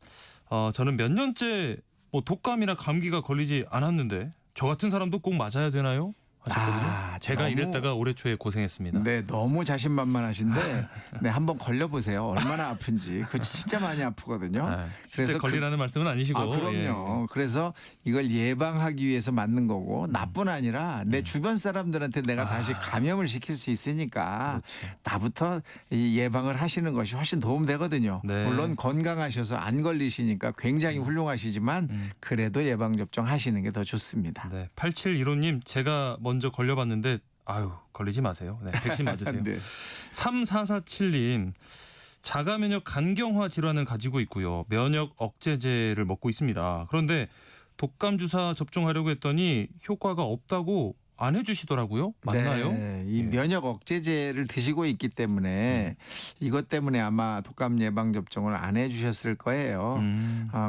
저는 몇 년째 독감이나 감기가 걸리지 않았는데 저 같은 사람도 꼭 맞아야 되나요? 하셨거든요. 제가 이랬다가 올해 초에 고생했습니다. 네, 너무 자신만만하신데 한번 걸려보세요. 얼마나 아픈지. 그거 진짜 많이 아프거든요. 실제 걸리라는 말씀은 아니시고. 그럼요. 예. 그래서 이걸 예방하기 위해서 맞는 거고 나뿐 아니라 내 주변 사람들한테 내가 다시 감염을 시킬 수 있으니까 나부터 이 예방을 하시는 것이 훨씬 도움되거든요. 물론 건강하셔서 안 걸리시니까 굉장히 훌륭하시지만 그래도 예방접종 하시는 게 더 좋습니다. 네, 8715님, 제가 먼저 걸려봤는데 걸리지 마세요. 네, 백신 맞으세요. 3447님, 자가 면역 간경화 질환을 가지고 있고요. 면역 억제제를 먹고 있습니다. 그런데 독감 주사 접종하려고 했더니 효과가 없다고 안 해주시더라고요. 맞나요? 네, 이 면역 억제제를 드시고 있기 때문에 이것 때문에 아마 독감 예방 접종을 안 해주셨을 거예요.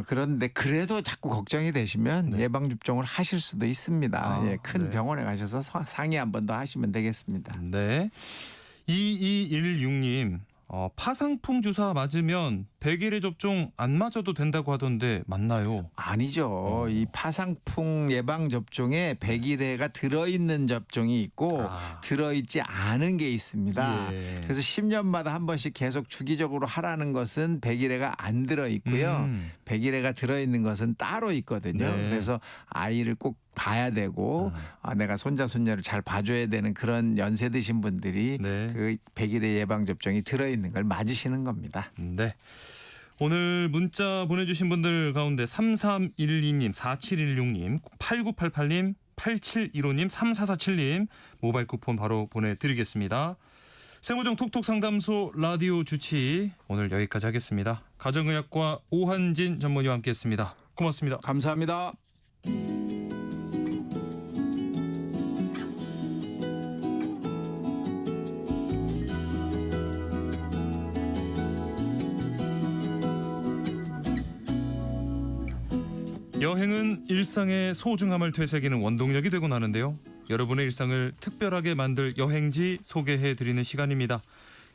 그런데 그래도 자꾸 걱정이 되시면 예방 접종을 하실 수도 있습니다. 큰 병원에 가셔서 상의 한 번 더 하시면 되겠습니다. 네. 2216님. 파상풍 주사 맞으면 100일의 접종 안 맞아도 된다고 하던데 맞나요? 아니죠. 이 파상풍 예방 접종에 100일회가 들어있는 접종이 있고 들어있지 않은 게 있습니다. 그래서 10년마다 한 번씩 계속 주기적으로 하라는 것은 100일회가 안 들어있고요. 100일회가 들어있는 것은 따로 있거든요. 그래서 아이를 꼭 봐야 되고 내가 손자 손녀를 잘 봐줘야 되는 그런 연세 드신 분들이 그 100일의 예방 접종이 들어있는 걸 맞으시는 겁니다. 네. 오늘 문자 보내주신 분들 가운데 3312님, 4716님, 8988님, 8715님, 3447님 모바일 쿠폰 바로 보내드리겠습니다. 세무정 톡톡 상담소 라디오 주치 오늘 여기까지 하겠습니다. 가정의학과 오한진 전문의와 함께했습니다. 고맙습니다. 감사합니다. 여행은 일상의 소중함을 되새기는 원동력이 되곤 하는데요. 여러분의 일상을 특별하게 만들 여행지 소개해드리는 시간입니다.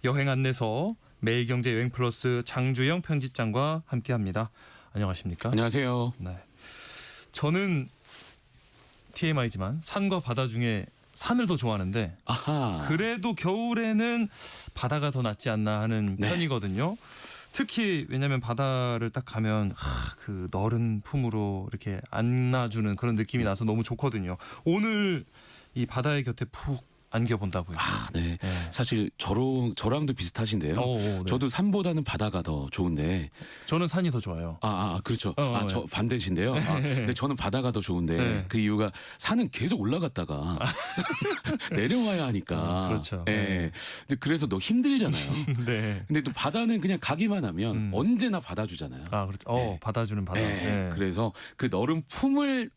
여행 안내서 매일경제 여행플러스 장주영 편집장과 함께합니다. 안녕하십니까? 안녕하세요. 네. 저는 TMI지만 산과 바다 중에 산을 더 좋아하는데 아하. 그래도 겨울에는 바다가 더 낫지 않나 하는 네. 편이거든요. 특히 왜냐하면 바다를 딱 가면 그 너른 품으로 이렇게 안아주는 그런 느낌이 나서 너무 좋거든요. 오늘 이 바다의 곁에 푹 안겨본다고요. 네. 사실 저랑도 비슷하신데요. 네. 저도 산보다는 바다가 더 좋은데. 저는 산이 더 좋아요. 그렇죠. 네. 저 반대신데요. 근데 저는 바다가 더 좋은데 네. 그 이유가 산은 계속 올라갔다가 내려와야 하니까. 그렇죠. 네. 근데 그래서 너 힘들잖아요. 네. 근데 또 바다는 그냥 가기만 하면 언제나 받아주잖아요. 그렇죠. 네. 받아주는 바다. 네. 그래서 그 너른 품을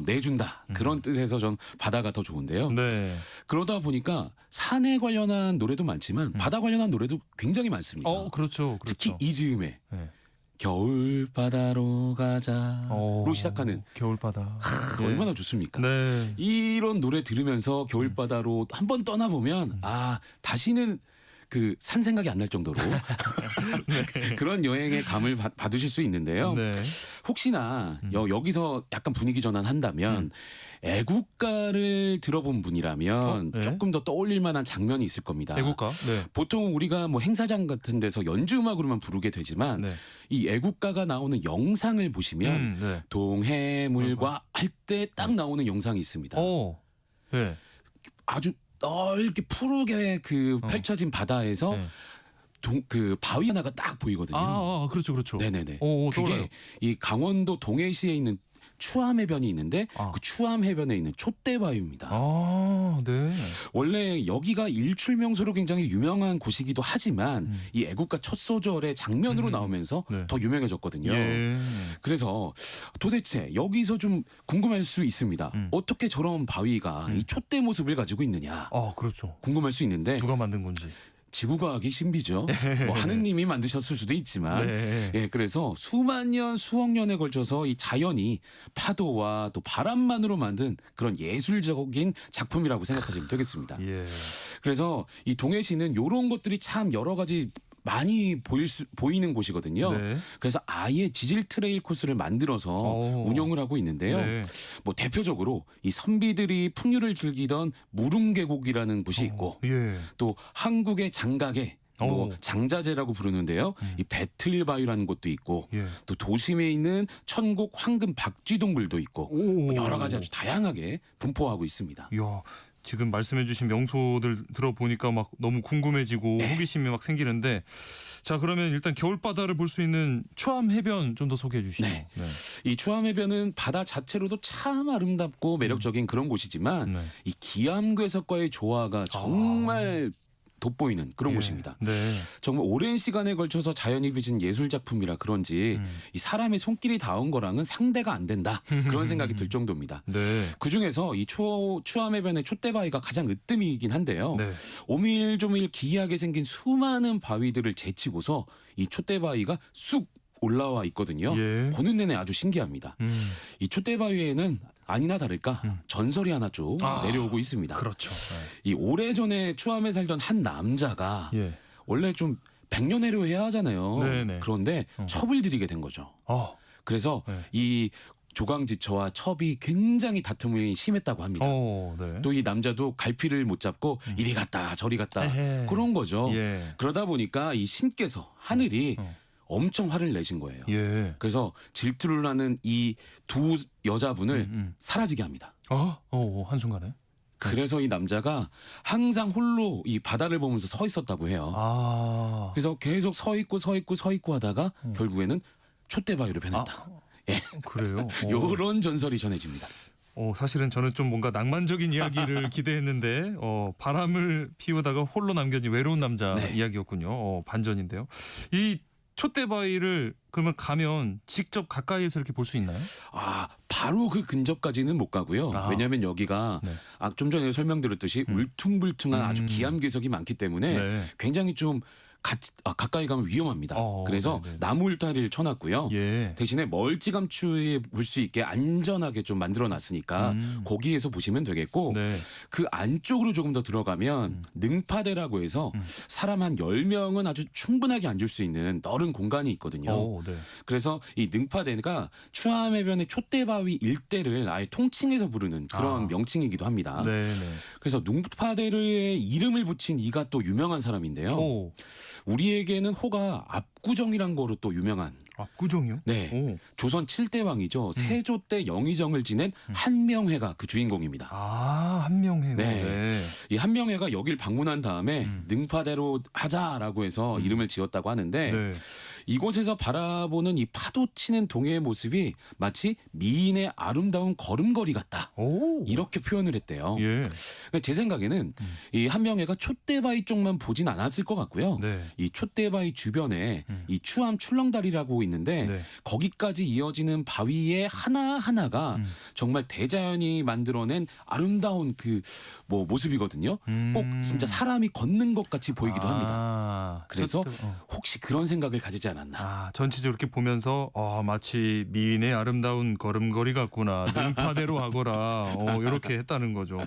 내준다. 그런 뜻에서 전 바다가 더 좋은데요. 네. 그러다 보니까 산에 관련한 노래도 많지만 바다 관련한 노래도 굉장히 많습니다. 그렇죠. 특히 이즈음의 네. 겨울 바다로 가자로 시작하는 겨울 바다. 얼마나 좋습니까? 네. 이런 노래 들으면서 겨울 바다로 한번 떠나보면 다시는 그 산 생각이 안 날 정도로 그런 여행의 감을 받으실 수 있는데요. 네. 혹시나 여기서 약간 분위기 전환한다면 애국가를 들어본 분이라면 네. 조금 더 떠올릴 만한 장면이 있을 겁니다. 애국가. 네. 보통 우리가 뭐 행사장 같은 데서 연주 음악으로만 부르게 되지만 네. 이 애국가가 나오는 영상을 보시면 네. 동해물과 할 때 딱 나오는 영상이 있습니다. 네. 아주 넓게 푸르게 그 펼쳐진 바다에서 네. 그 바위 하나가 딱 보이거든요. 그렇죠, 그렇죠. 네네네. 떠올라요. 그게 이 강원도 동해시에 있는 추암해변이 있는데 그 추암해변에 있는 촛대바위입니다. 네. 원래 여기가 일출명소로 굉장히 유명한 곳이기도 하지만 이 애국가 첫 소절의 장면으로 나오면서 네. 더 유명해졌거든요. 예. 그래서 도대체 여기서 좀 궁금할 수 있습니다. 어떻게 저런 바위가 이 촛대 모습을 가지고 있느냐. 그렇죠. 궁금할 수 있는데 누가 만든 건지. 지구과학의 신비죠. 뭐 하느님이 만드셨을 수도 있지만 네. 그래서 수만 년 수억 년에 걸쳐서 이 자연이 파도와 또 바람만으로 만든 그런 예술적인 작품이라고 생각하시면 되겠습니다. 예. 그래서 이 동해시는 이런 것들이 참 여러 가지 많이 보이는 곳이거든요. 네. 그래서 아예 지질 트레일 코스를 만들어서 운영을 하고 있는데요. 네. 뭐 대표적으로 이 선비들이 풍류를 즐기던 무릉계곡이라는 곳이 있고 예. 또 한국의 장각에 뭐 장자재라고 부르는데요. 이 배틀바위라는 곳도 있고 예. 또 도심에 있는 천곡 황금 박쥐동굴도 있고 뭐 여러 가지 아주 다양하게 분포하고 있습니다. 이야, 지금 말씀해주신 명소들 들어보니까 막 너무 궁금해지고 호기심이 막 생기는데, 자 그러면 일단 겨울 바다를 볼 수 있는 추암 해변 좀 더 소개해 주시죠. 네. 이 추암해변은 바다 자체로도 참 아름답고 매력적인 그런 곳이지만 이 기암괴석과의 조화가 정말 돋보이는 그런 곳입니다. 네. 정말 오랜 시간에 걸쳐서 자연이 빚은 예술 작품이라 그런지 이 사람의 손길이 닿은 거랑은 상대가 안 된다. 그런 생각이 들 정도입니다. 네. 그중에서 이 추암해변의 촛대바위가 가장 으뜸이긴 한데요. 네. 오밀조밀 기이하게 생긴 수많은 바위들을 제치고서 이 촛대바위가 쑥 올라와 있거든요. 예. 보는 내내 아주 신기합니다. 이 촛대바위에는 아니나 다를까 전설이 하나 쭉 내려오고 있습니다. 그렇죠. 이 오래전에 추암에 살던 한 남자가 원래 좀 백년해로 해야 하잖아요. 네네. 그런데 첩을 들이게 된 거죠. 그래서 이 조강지처와 첩이 굉장히 다툼이 심했다고 합니다. 네. 또 이 남자도 갈피를 못 잡고 이리 갔다 저리 갔다 그런 거죠. 예. 그러다 보니까 이 신께서 하늘이 엄청 화를 내신 거예요. 예. 그래서 질투를 하는 이 두 여자분을 사라지게 합니다. 한순간에. 그래서 이 남자가 항상 홀로 이 바다를 보면서 서 있었다고 해요. 그래서 계속 서 있고 하다가 결국에는 촛대바위로 변했다. 예. 그래요? 이런 전설이 전해집니다. 사실은 저는 좀 뭔가 낭만적인 이야기를 기대했는데 바람을 피우다가 홀로 남겨진 외로운 남자 이야기였군요. 반전인데요. 이 촛대바위를 그러면 가면 직접 가까이에서 이렇게 볼 수 있나요? 바로 그 근접까지는 못 가고요. 왜냐하면 여기가 좀 전에 설명드렸듯이 울퉁불퉁한 아주 기암괴석이 많기 때문에 굉장히 좀 가까이 가면 위험합니다. 그래서 네네. 나무 울타리를 쳐놨고요. 예. 대신에 멀찌감치 볼 수 있게 안전하게 좀 만들어놨으니까 거기에서 보시면 되겠고 네. 그 안쪽으로 조금 더 들어가면 능파대라고 해서 사람 한 10명은 아주 충분하게 앉을 수 있는 넓은 공간이 있거든요. 오, 네. 그래서 이 능파대가 추암해변의 촛대바위 일대를 아예 통칭해서 부르는 그런 명칭이기도 합니다. 네, 네. 그래서 능파대의 이름을 붙인 이가 또 유명한 사람인데요. 오. 우리에게는 호가 압구정이란 거로 또 유명한. 압구정이요? 네. 오. 조선 7대 왕이죠. 세조 때 영의정을 지낸 한명회가 그 주인공입니다. 아, 한명회. 네. 네. 이 한명회가 여길 방문한 다음에 능파대로 하자라고 해서 이름을 지었다고 하는데 네. 이곳에서 바라보는 이 파도 치는 동해의 모습이 마치 미인의 아름다운 걸음걸이 같다. 오. 이렇게 표현을 했대요. 예. 근데 제 생각에는 이 한명회가 촛대바위 쪽만 보진 않았을 것 같고요. 네. 이 촛대바위 주변에 이 추암 출렁다리라고 있는데 네. 거기까지 이어지는 바위의 하나하나가 정말 대자연이 만들어낸 아름다운 그 뭐 모습이거든요. 꼭 진짜 사람이 걷는 것 같이 보이기도 합니다. 그래서 혹시 그런 생각을 가지지 않았나. 아, 전체적으로 이렇게 보면서 마치 미인의 아름다운 걸음걸이 같구나. 능파대로 하거라. 이렇게 했다는 거죠.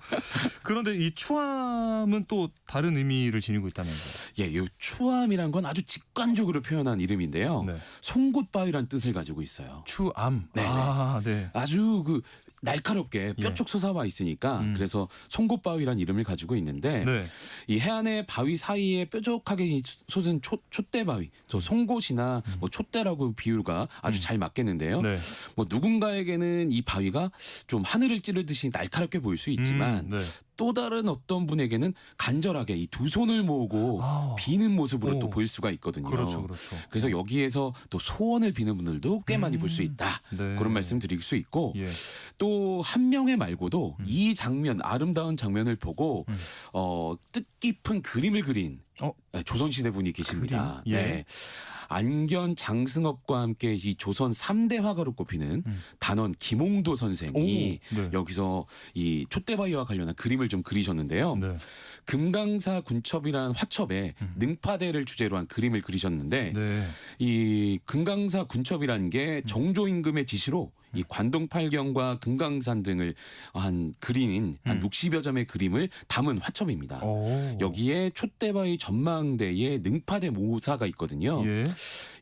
그런데 이 추암은 또 다른 의미를 지니고 있다면서요. 예, 이 추암이란 건 아주 직관적으로 표현한 이름인데요. 네. 송곳바위란 뜻을 가지고 있어요. 추암. 네네. 아, 네. 아주 그 날카롭게 뾰족 솟아와 있으니까 그래서 송곳바위란 이름을 가지고 있는데 네. 이 해안의 바위 사이에 뾰족하게 솟은 촛대바위, 저 송곳이나 뭐 촛대라고 비유가 아주 잘 맞겠는데요. 네. 뭐 누군가에게는 이 바위가 좀 하늘을 찌르듯이 날카롭게 보일 수 있지만 네. 또 다른 어떤 분에게는 간절하게 이 두 손을 모으고 비는 모습으로 또 보일 수가 있거든요. 그렇죠, 그렇죠. 그래서 여기에서 또 소원을 비는 분들도 꽤 많이 볼 수 있다. 네. 그런 말씀 드릴 수 있고 예. 또 한명회 말고도 이 장면 아름다운 장면을 보고 뜻깊은 그림을 그린 조선시대 분이 계십니다. 그림? 예. 네. 안견 장승업과 함께 이 조선 3대 화가로 꼽히는 단원 김홍도 선생이 오, 네. 여기서 이 촛대바위와 관련한 그림을 좀 그리셨는데요. 네. 금강사 군첩이란 화첩에 능파대를 주제로 한 그림을 그리셨는데 네. 이 금강사 군첩이라는 게 정조 임금의 지시로 이 관동팔경과 금강산 등을 한 그린 한 60여 점의 그림을 담은 화첩입니다. 오. 여기에 촛대바위 전망대에 능파대 모사가 있거든요. 예.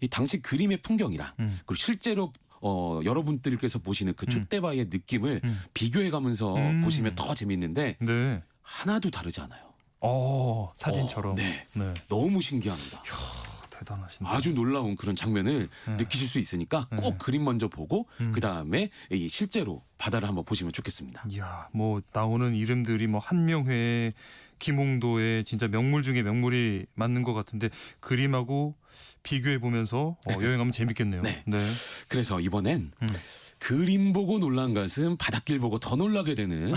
이 당시 그림의 풍경이랑 그리고 실제로 여러분들께서 보시는 그 촛대바위의 느낌을 비교해가면서 보시면 더 재밌는데 네. 하나도 다르지 않아요. 사진처럼. 네. 네. 너무 신기합니다. 대단하신데. 아주 놀라운 그런 장면을 느끼실 수 있으니까 꼭 그림 먼저 보고 그 다음에 실제로 바다를 한번 보시면 좋겠습니다. 이야, 뭐 나오는 이름들이 뭐 한명회, 김홍도의 진짜 명물 중에 명물이 맞는 것 같은데 그림하고 비교해 보면서 여행하면 재밌겠네요. 네. 네. 그래서 이번엔 그림 보고 놀란 것은 바닷길 보고 더 놀라게 되는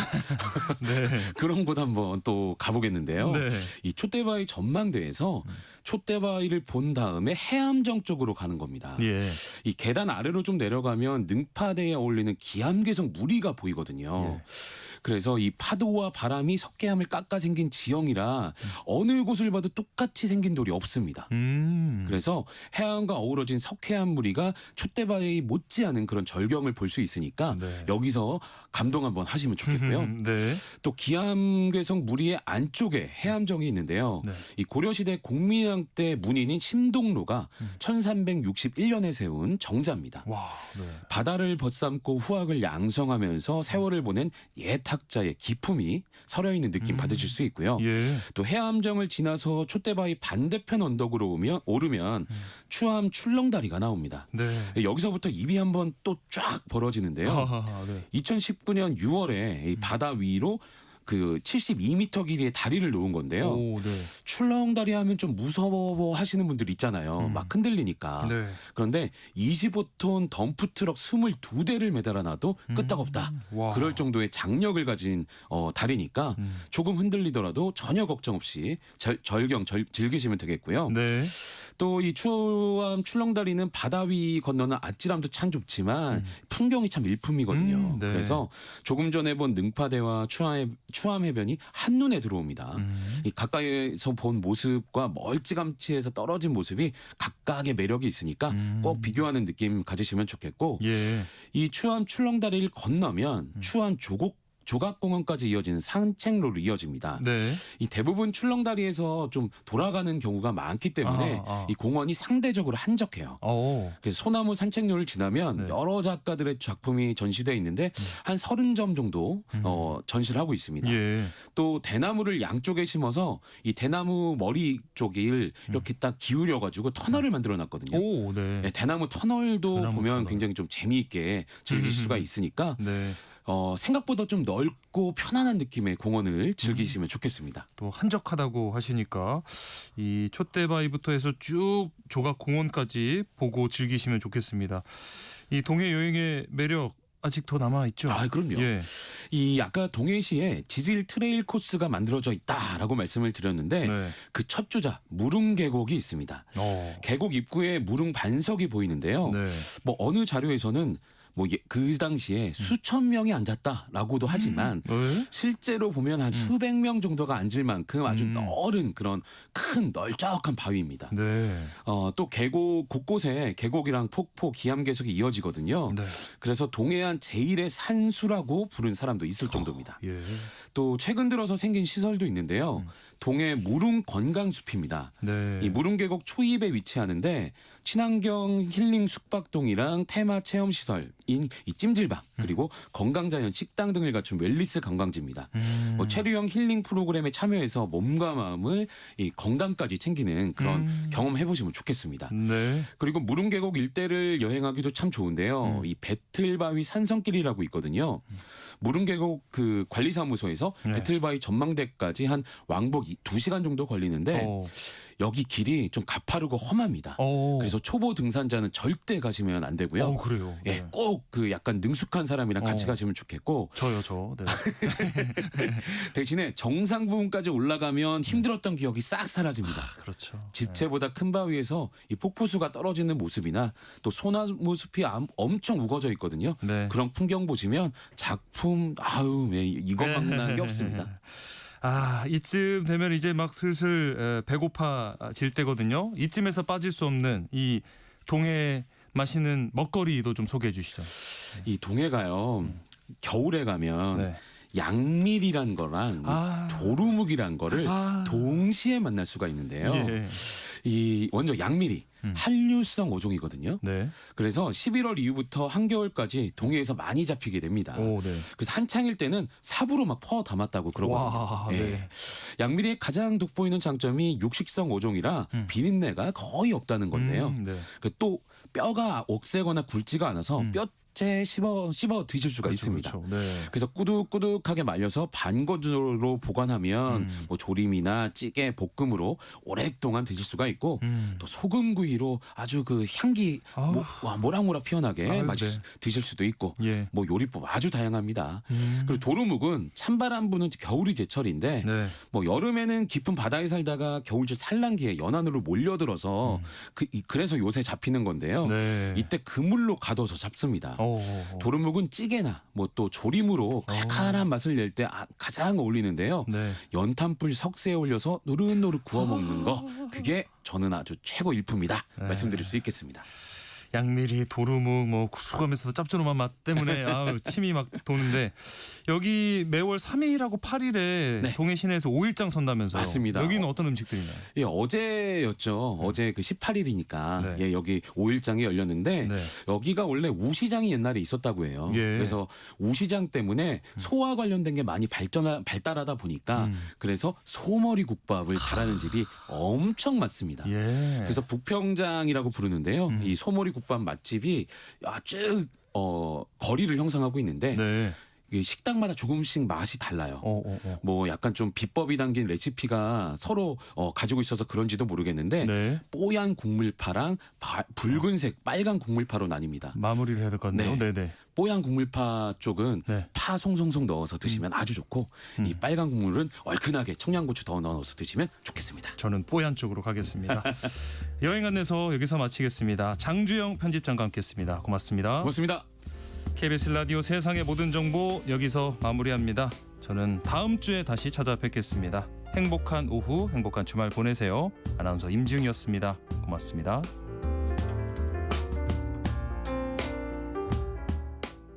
네. 그런 곳 한번 또 가보겠는데요. 네. 이 촛대바위 전망대에서 촛대바위를 본 다음에 해암정 쪽으로 가는 겁니다. 예. 이 계단 아래로 좀 내려가면 능파대에 어울리는 기암괴석 무리가 보이거든요. 예. 그래서 이 파도와 바람이 석회암을 깎아 생긴 지형이라 어느 곳을 봐도 똑같이 생긴 돌이 없습니다. 그래서 해안과 어우러진 석회암 무리가 촛대바위 못지않은 그런 절경을 볼 수 있으니까 네. 여기서 감동 한번 하시면 좋겠고요. 네. 또 기암괴석 무리의 안쪽에 해암정이 있는데요. 네. 이 고려시대 공민왕 때 문인인 심동로가 1361년에 세운 정자입니다. 와. 네. 바다를 벗삼고 후학을 양성하면서 세월을 보낸 옛 학자의 기품이 서려 있는 느낌 받으실 수 있고요. 예. 또 해암정을 지나서 촛대바위 반대편 언덕으로 오르면 추암 출렁다리가 나옵니다. 네. 여기서부터 입이 한번 또 쫙 벌어지는데요. 네. 2019년 6월에 이 바다 위로 그 72m 길이의 다리를 놓은 건데요. 오, 네. 출렁다리 하면 좀 무서워 하시는 분들 있잖아요. 막 흔들리니까. 네. 그런데 25톤 덤프트럭 22대를 매달아 놔도 끄떡없다. 와. 그럴 정도의 장력을 가진 다리니까 조금 흔들리더라도 전혀 걱정 없이 절경 즐기시면 되겠고요. 네. 또 이 추암 출렁다리는 바다 위 건너는 아찔함도 참 좋지만 풍경이 참 일품이거든요. 네. 그래서 조금 전에 본 능파대와 추암 해변이 한눈에 들어옵니다. 이 가까이에서 본 모습과 멀찌감치해서 떨어진 모습이 각각의 매력이 있으니까 꼭 비교하는 느낌 가지시면 좋겠고 예. 이 추암 출렁다리를 건너면 추암 조각공원까지 이어지는 산책로로 이어집니다. 네. 이 대부분 출렁다리에서 좀 돌아가는 경우가 많기 때문에 이 공원이 상대적으로 한적해요. 그래서 소나무 산책로를 지나면 여러 작가들의 작품이 전시되어 있는데 한 30점 정도 전시를 하고 있습니다. 예. 또 대나무를 양쪽에 심어서 이 대나무 머리 쪽을 이렇게 딱 기울여 가지고 터널을 만들어 놨거든요. 오, 네. 대나무 터널도 대나무 보면 터널. 굉장히 좀 재미있게 즐길 수가 있으니까 네. 생각보다 좀 넓고 편안한 느낌의 공원을 즐기시면 좋겠습니다. 또 한적하다고 하시니까 이 촛대바위부터 해서 쭉 조각 공원까지 보고 즐기시면 좋겠습니다. 이 동해 여행의 매력 아직 더 남아 있죠? 아, 그럼요. 예. 이 아까 동해시에 지질 트레일 코스가 만들어져 있다라고 말씀을 드렸는데 네. 그 첫 주자 무릉 계곡이 있습니다. 계곡 입구에 무릉 반석이 보이는데요. 네. 뭐 어느 자료에서는 뭐 그 당시에 수천 명이 앉았다라고도 하지만 실제로 보면 한 수백 명 정도가 앉을 만큼 아주 넓은 그런 큰 널쩍한 바위입니다. 네. 또 계곡 곳곳에 계곡이랑 폭포, 기암괴석이 이어지거든요. 네. 그래서 동해안 제1의 산수라고 부른 사람도 있을 정도입니다. 예. 또 최근 들어서 생긴 시설도 있는데요. 동해 무릉 건강숲입니다. 네. 이 무릉 계곡 초입에 위치하는데 친환경 힐링 숙박동이랑 테마 체험 시설인 이 찜질방 그리고 건강자연 식당 등을 갖춘 웰리스 관광지입니다. 뭐 체류형 힐링 프로그램에 참여해서 몸과 마음을 이 건강까지 챙기는 그런 경험 해보시면 좋겠습니다. 네. 그리고 무릉 계곡 일대를 여행하기도 참 좋은데요. 이 배틀바위 산성길이라고 있거든요. 무릉 계곡 그 관리사무소에서 네. 배틀바위 전망대까지 한 왕복 2시간 정도 걸리는데 여기 길이 좀 가파르고 험합니다. 그래서 초보 등산자는 절대 가시면 안 되고요. 그래요. 예, 네. 꼭 그 약간 능숙한 사람이랑 같이 가시면 좋겠고. 저요, 저. 네. 대신에 정상 부분까지 올라가면 힘들었던 기억이 싹 사라집니다. 그렇죠. 집채보다 큰 바위에서 이 폭포수가 떨어지는 모습이나 또 소나무 숲이 엄청 우거져 있거든요. 네. 그런 풍경 보시면 작품 이것만한 게 없습니다. 아, 이쯤 되면 이제 막 슬슬 배고파질 때거든요. 이쯤에서 빠질 수 없는 이 동해 맛있는 먹거리도 좀 소개해 주시죠. 이 동해가요. 겨울에 가면 네. 양밀이란 거랑 도루묵이란 거를 동시에 만날 수가 있는데요. 예. 이 먼저 양밀이 한류성 어종이거든요. 네. 그래서 11월 이후부터 한겨울까지 동해에서 많이 잡히게 됩니다. 오, 네. 그래서 한창일 때는 삽으로 막 퍼 담았다고 그러거든요. 와, 예. 네. 양밀이의 가장 돋보이는 장점이 육식성 어종이라 비린내가 거의 없다는 건데요. 네. 또 뼈가 억세거나 굵지가 않아서 뼈째 씹어 드실 수가 그렇죠, 있습니다. 그렇죠. 네. 그래서 꾸덕꾸덕하게 말려서 반건조로 보관하면 뭐 조림이나 찌개, 볶음으로 오랫동안 드실 수가 있고 또 소금구이로 아주 그 향기 모락모락 피어나게 드실 수도 있고 예. 뭐 요리법 아주 다양합니다. 그리고 도루묵은 찬바람 부는 겨울이 제철인데 네. 뭐 여름에는 깊은 바다에 살다가 겨울철 산란기에 연안으로 몰려들어서 그래서 요새 잡히는 건데요. 네. 이때 그물로 가둬서 잡습니다. 도루묵은 찌개나 뭐 또 조림으로 칼칼한 맛을 낼 때 가장 어울리는데요. 네. 연탄불 석쇠에 올려서 노릇노릇 구워 먹는 거 그게 저는 아주 최고 일품이다 말씀드릴 수 있겠습니다. 양미리, 도루묵, 뭐 구수하면서도 짭조름한 맛 때문에 침이 막 도는데 여기 매월 3일하고 8일에 네. 동해 시내에서 5일장 선다면서요. 맞습니다. 여기는 어떤 음식들이나요? 예, 어제였죠. 어제 그 18일이니까 네. 예, 여기 5일장이 열렸는데 네. 여기가 원래 우시장이 옛날에 있었다고 해요. 예. 그래서 우시장 때문에 소와 관련된 게 많이 발달하다 보니까 그래서 소머리 국밥을 잘하는 집이 엄청 많습니다. 예. 그래서 북평장이라고 부르는데요. 이 소머리 국밥 맛집이 쭉 거리를 형성하고 있는데 네. 이게 식당마다 조금씩 맛이 달라요. 뭐 약간 좀 비법이 담긴 레시피가 서로 가지고 있어서 그런지도 모르겠는데 네. 뽀얀 국물파랑 붉은색 빨간 국물파로 나뉩니다. 마무리를 해야 될 것 같네요. 네. 네네. 뽀얀 국물파 쪽은 네. 파 송송송 넣어서 드시면 아주 좋고 이 빨간 국물은 얼큰하게 청양고추 더 넣어서 드시면 좋겠습니다. 저는 뽀얀 쪽으로 가겠습니다. 여행 안내서 여기서 마치겠습니다. 장주영 편집장과 함께했습니다. 고맙습니다. 고맙습니다. KBS 라디오 세상의 모든 정보 여기서 마무리합니다. 저는 다음 주에 다시 찾아뵙겠습니다. 행복한 오후, 행복한 주말 보내세요. 아나운서 임지웅이었습니다. 고맙습니다.